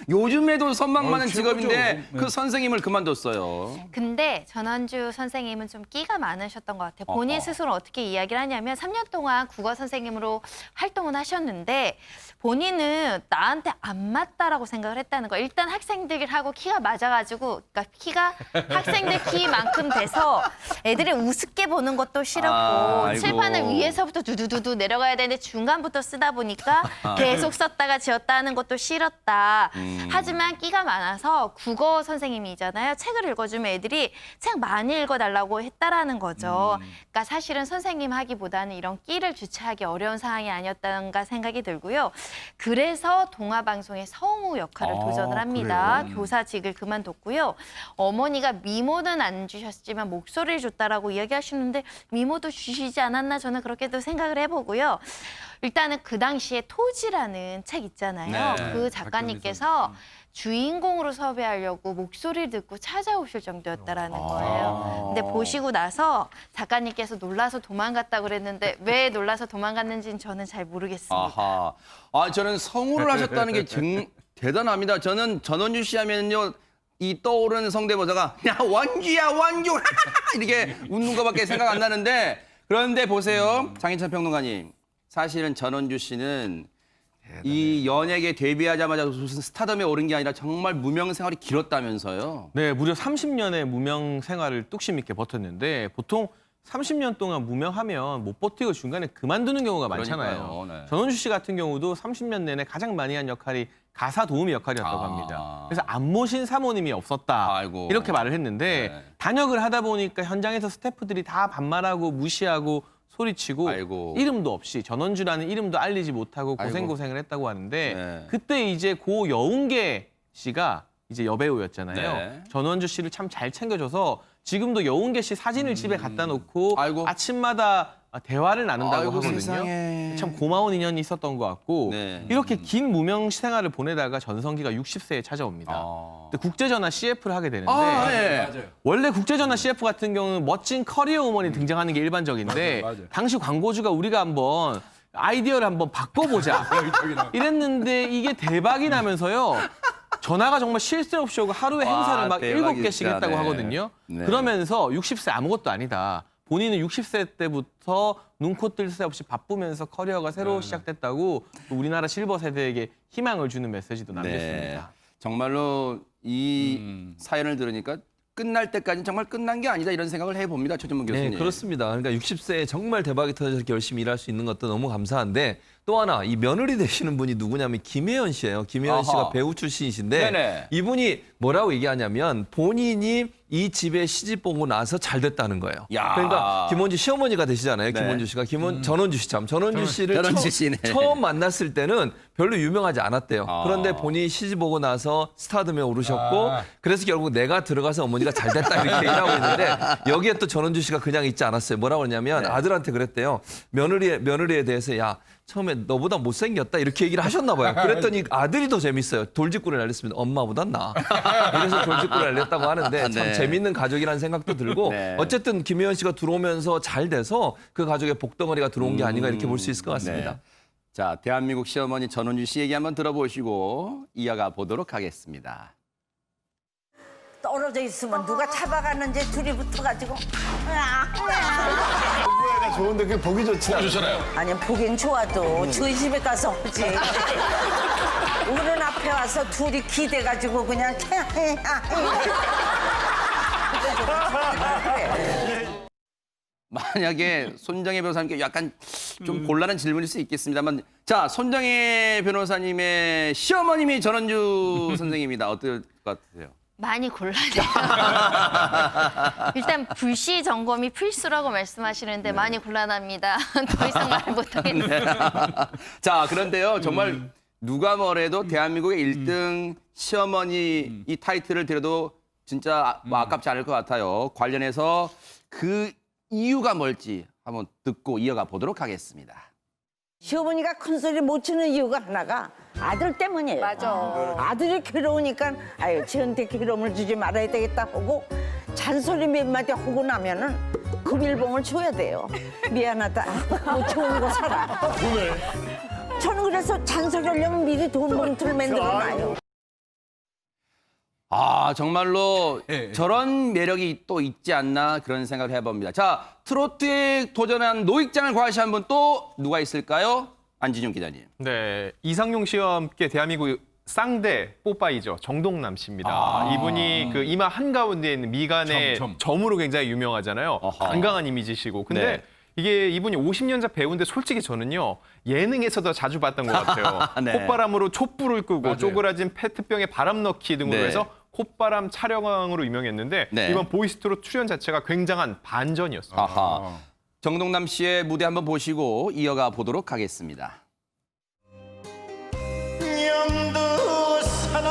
요즘에도 선망받는 직업인데 그 선생님을 그만뒀어요. 근데 전원주 선생님은 좀 끼가 많으셨던 것 같아요. 본인 스스로 어떻게 이야기를 하냐면 3년 동안 국어 선생님으로 활동을 하셨는데 본인은 나한테 안 맞다라고 생각을 했다는 거예요. 일단 학생들하고 키가 맞아가지고 그러니까 키가 학생들 키만큼 돼서 애들이 우습게 보는 것도 싫었고 칠판을 위에서부터 두두두두 내려가야 되는데 중간부터 쓰다 보니까 계속 썼다가 지웠다 하는 것도 싫었다. 하지만 끼가 많아서 국어 선생님이잖아요. 책을 읽어주면 애들이 책 많이 읽어달라고 했다라는 거죠. 그러니까 사실은 선생님 하기보다는 이런 끼를 주체하기 어려운 상황이 아니었던가 생각이 들고요. 그래서 동아방송의 성우 역할을 도전을 합니다. 교사직을 그만뒀고요. 어머니가 미모는 안 주셨지만 목소리를 줬다라고 이야기하시는데 미모도 주시지 않았나 저는 그렇게도 생각을 해보고요. 일단은 그 당시에 토지라는 책 있잖아요. 그 작가님께서 주인공으로 섭외하려고 목소리를 듣고 찾아오실 정도였다라는 거예요. 근데 보시고 나서 작가님께서 놀라서 도망갔다고 그랬는데 왜 놀라서 도망갔는지는 저는 잘 모르겠습니다. 저는 성우를 하셨다는 게 대단합니다. 저는 전원주 씨 하면요. 이 떠오르는 성대모사가 야 원주야 원주 이렇게 웃는 것밖에 생각 안 나는데 그런데 보세요. 장인찬 평론가님. 사실은 전원주 씨는 이 연예계 데뷔하자마자 무슨 스타덤에 오른 게 아니라 정말 무명 생활이 길었다면서요. 네, 무려 30년의 무명 생활을 뚝심 있게 버텼는데 보통 30년 동안 무명하면 못 버티고 중간에 그만두는 경우가 많잖아요. 그러니까요. 네. 전원주 씨 같은 경우도 30년 내내 가장 많이 한 역할이 가사 도우미 역할이었다고 합니다. 그래서 안 모신 사모님이 없었다. 아이고. 이렇게 말을 했는데 네. 단역을 하다 보니까 현장에서 스태프들이 다 반말하고 무시하고 소리치고 아이고. 이름도 없이 전원주라는 이름도 알리지 못하고 고생고생을 했다고 하는데 네. 그때 이제 고 여운계 씨가 이제 여배우였잖아요. 네. 전원주 씨를 참 잘 챙겨줘서 지금도 여운계 씨 사진을 집에 갖다 놓고 아침마다 대화를 나눈다고 아이고, 하거든요. 세상에. 참 고마운 인연이 있었던 것 같고 네. 이렇게 긴 무명 생활을 보내다가 전성기가 60세에 찾아옵니다. 근데 국제전화 CF를 하게 되는데 네. 원래 국제전화 CF 같은 경우는 멋진 커리어 우먼이 등장하는 게 일반적인데 당시 광고주가 우리가 한번 아이디어를 한번 바꿔보자 이랬는데 이게 대박이 나면서요. 전화가 정말 쉴 새 없이 오고 하루에 와, 행사를 막 대박이다. 7개씩 했다고 네. 하거든요. 네. 그러면서 60세 아무것도 아니다. 본인은 60세 때부터 눈코 뜰 새 없이 바쁘면서 커리어가 새로 시작됐다고 우리나라 실버 세대에게 희망을 주는 메시지도 남겼습니다. 정말로 이 사연을 들으니까 끝날 때까지 정말 끝난 게 아니다 이런 생각을 해봅니다. 최준문 교수님. 네, 그렇습니다. 그러니까 60세에 정말 대박이 터져서 이렇게 열심히 일할 수 있는 것도 너무 감사한데 또 하나 이 며느리 되시는 분이 누구냐면 김혜연 씨예요. 김혜연 씨가 아하. 배우 출신이신데 네네. 이분이 뭐라고 얘기하냐면 본인이 이 집에 시집 보고 나서 잘 됐다는 거예요. 야. 그러니까 김원주 시어머니가 되시잖아요. 네. 김원주 씨가 전원주 씨 참 전원주 씨를 전원주 씨네. 처음 만났을 때는 별로 유명하지 않았대요. 아. 그런데 본인이 시집 오고 나서 스타덤에 오르셨고 그래서 결국 내가 들어가서 어머니가 잘 됐다 이렇게 얘기하고 있는데 여기에 또 전원주 씨가 그냥 있지 않았어요. 뭐라고 그러냐면 아들한테 그랬대요. 며느리에 대해서 야 처음에 너보다 못생겼다 이렇게 얘기를 하셨나 봐요. 그랬더니 아들이 더 재밌어요. 돌직구를 날렸습니다. 엄마보단 나아. 그래서 돌직구를 날렸다고 하는데 참 네. 재밌는 가족이라는 생각도 들고 네. 어쨌든 김혜연 씨가 들어오면서 잘 돼서 그 가족의 복덩어리가 들어온 게 아닌가 이렇게 볼 수 있을 것 같습니다. 네. 자, 대한민국 시어머니 전원주 씨 얘기 한번 들어보시고 이어가 보도록 하겠습니다. 떨어져 있으면 누가 잡아가는지 둘이 붙어가지고 부부애가 좋은데 그게 보기 좋지 않아요? 아니 보긴 좋아도 저희 집에 가서 하지 어른 앞에 와서 둘이 기대가지고 그냥 만약에 손정혜 변호사님께 약간 좀 곤란한 질문일 수 있겠습니다만 자, 손정혜 변호사님의 시어머님이 전원주 선생님입니다. 어떨 것 같으세요? 많이 곤란해요. 일단 불시 점검이 필수라고 말씀하시는데 많이 곤란합니다. 더 이상 말 못하겠습니다. 자, 그런데요. 정말 누가 뭐래도 대한민국의 1등 시어머니 이 타이틀을 드려도 진짜 뭐 아깝지 않을 것 같아요. 관련해서 그 이유가 뭘지 한번 듣고 이어가 보도록 하겠습니다. 시어머니가 큰 소리 못 치는 이유가 하나가 아들 때문이에요. 맞아. 아들이 괴로우니까 아유 쟤한테 괴로움을 주지 말아야 되겠다 하고 잔소리 몇 마디 하고 나면은 금일봉을 줘야 돼요. 미안하다. 뭐 좋은 거 사라. 돈을. 저는 그래서 잔소리 하려면 미리 돈 봉투를 만들어놔요. 아, 정말로 저런 매력이 또 있지 않나 그런 생각을 해봅니다. 자, 트로트에 도전한 노익장을 과시한 분 또 누가 있을까요? 안진용 기자님. 네, 이상용 씨와 함께 대한민국 쌍대 뽀빠이죠. 정동남 씨입니다. 이분이 그 이마 한가운데에 있는 미간의 점으로 굉장히 유명하잖아요. 건강한 이미지시고. 근데 네. 이게 이분이 50년차 배우인데 솔직히 저는요. 예능에서도 자주 봤던 것 같아요. 네. 콧바람으로 촛불을 끄고 쪼그라진 페트병에 바람 넣기 등으로 네. 해서 콧바람 촬영왕으로 유명했는데 네. 이번 보이스트롯 출연 자체가 굉장한 반전이었습니다. 아하. 정동남 씨의 무대 한번 보시고 이어가 보도록 하겠습니다. 영두사나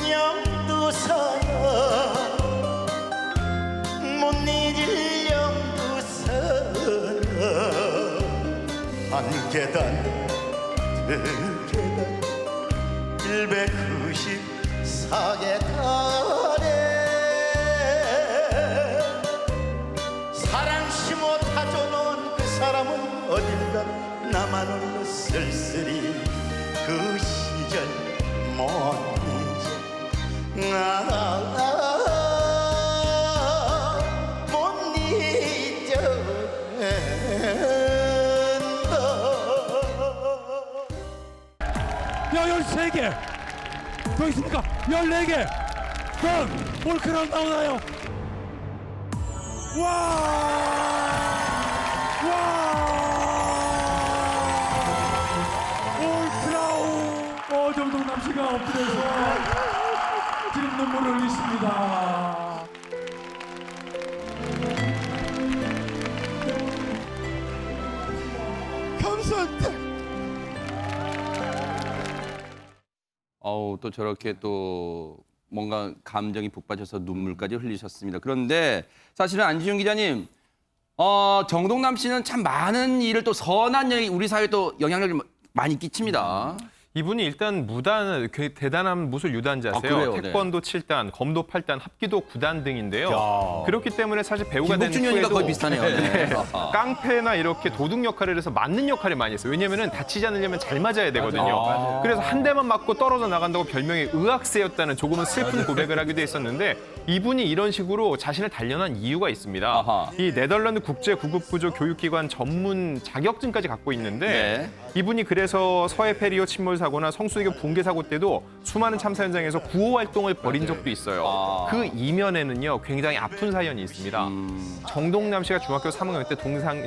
영두사나 못 잊을 영두사나 한 계단 두 계단 194계단에 사랑시 못하줘놓은 그 사람은 어딘가 나만 홀로 쓸쓸히 그 시절 못 잊어 못 잊어낸다. 13개 더 있습니까? 14개 뭘 그런 나오나요? 올크라운 정동남 씨가 엎드려서 지금 눈물을 흘리십니다. 감사합니다. 또 저렇게 또 뭔가 감정이 북받쳐서 눈물까지 흘리셨습니다. 그런데 사실은 안지윤 기자님, 정동남 씨는 참 많은 일을 또 선한 일, 우리 사회에 또 영향력을 많이 끼칩니다. 이분이 일단 대단한 무술 유단자세요. 그래요? 태권도 7단, 검도 8단, 합기도 9단 등인데요. 그렇기 때문에 사실 배우가 된 김복준이니까 후에도 거의 비슷하네요. 네. 깡패나 이렇게 도둑 역할을 해서 맞는 역할을 많이 했어요. 왜냐면은 다치지 않으려면 잘 맞아야 되거든요. 그래서 한 대만 맞고 떨어져 나간다고 별명이 의학세였다는 조금은 슬픈 고백을 하기도 했었는데 이분이 이런 식으로 자신을 단련한 이유가 있습니다. 이 네덜란드 국제구급구조 교육기관 전문 자격증까지 갖고 있는데 이분이 그래서 서해 페리오 침몰 사고나 성수대교 붕괴 사고 때도 수많은 참사 현장에서 구호 활동을 벌인 적도 있어요. 그 이면에는요 굉장히 아픈 사연이 있습니다. 정동남 씨가 중학교 3학년 때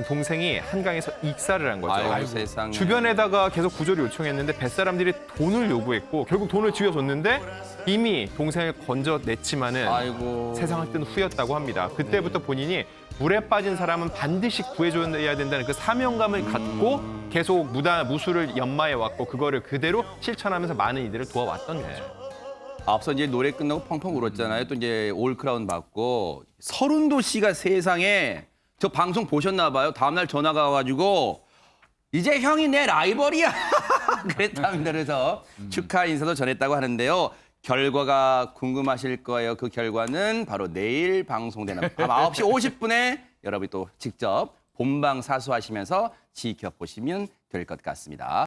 동생이 한강에서 익사를 한 거죠. 아이고, 세상에. 주변에다가 계속 구조를 요청했는데 뱃사람들이 돈을 요구했고 결국 돈을 쥐어줬는데 이미 동생을 건져냈지만은 세상을 뜬 후였다고 합니다. 그때부터 본인이 물에 빠진 사람은 반드시 구해줘야 된다는 그 사명감을 갖고 계속 무술을 연마해 왔고 그거를 그대로 실천하면서 많은 이들을 도와왔던 거죠. 앞서 이제 노래 끝나고 펑펑 울었잖아요. 또 이제 올크라운 받고 서른도 씨가 세상에 저 방송 보셨나 봐요. 다음날 전화가 와가지고 이제 형이 내 라이벌이야. 그랬답니다. 그래서 축하 인사도 전했다고 하는데요. 결과가 궁금하실 거예요. 그 결과는 바로 내일 방송되는 밤 9시 50분에 여러분이 또 직접 본방 사수하시면서 지켜보시면 될 것 같습니다.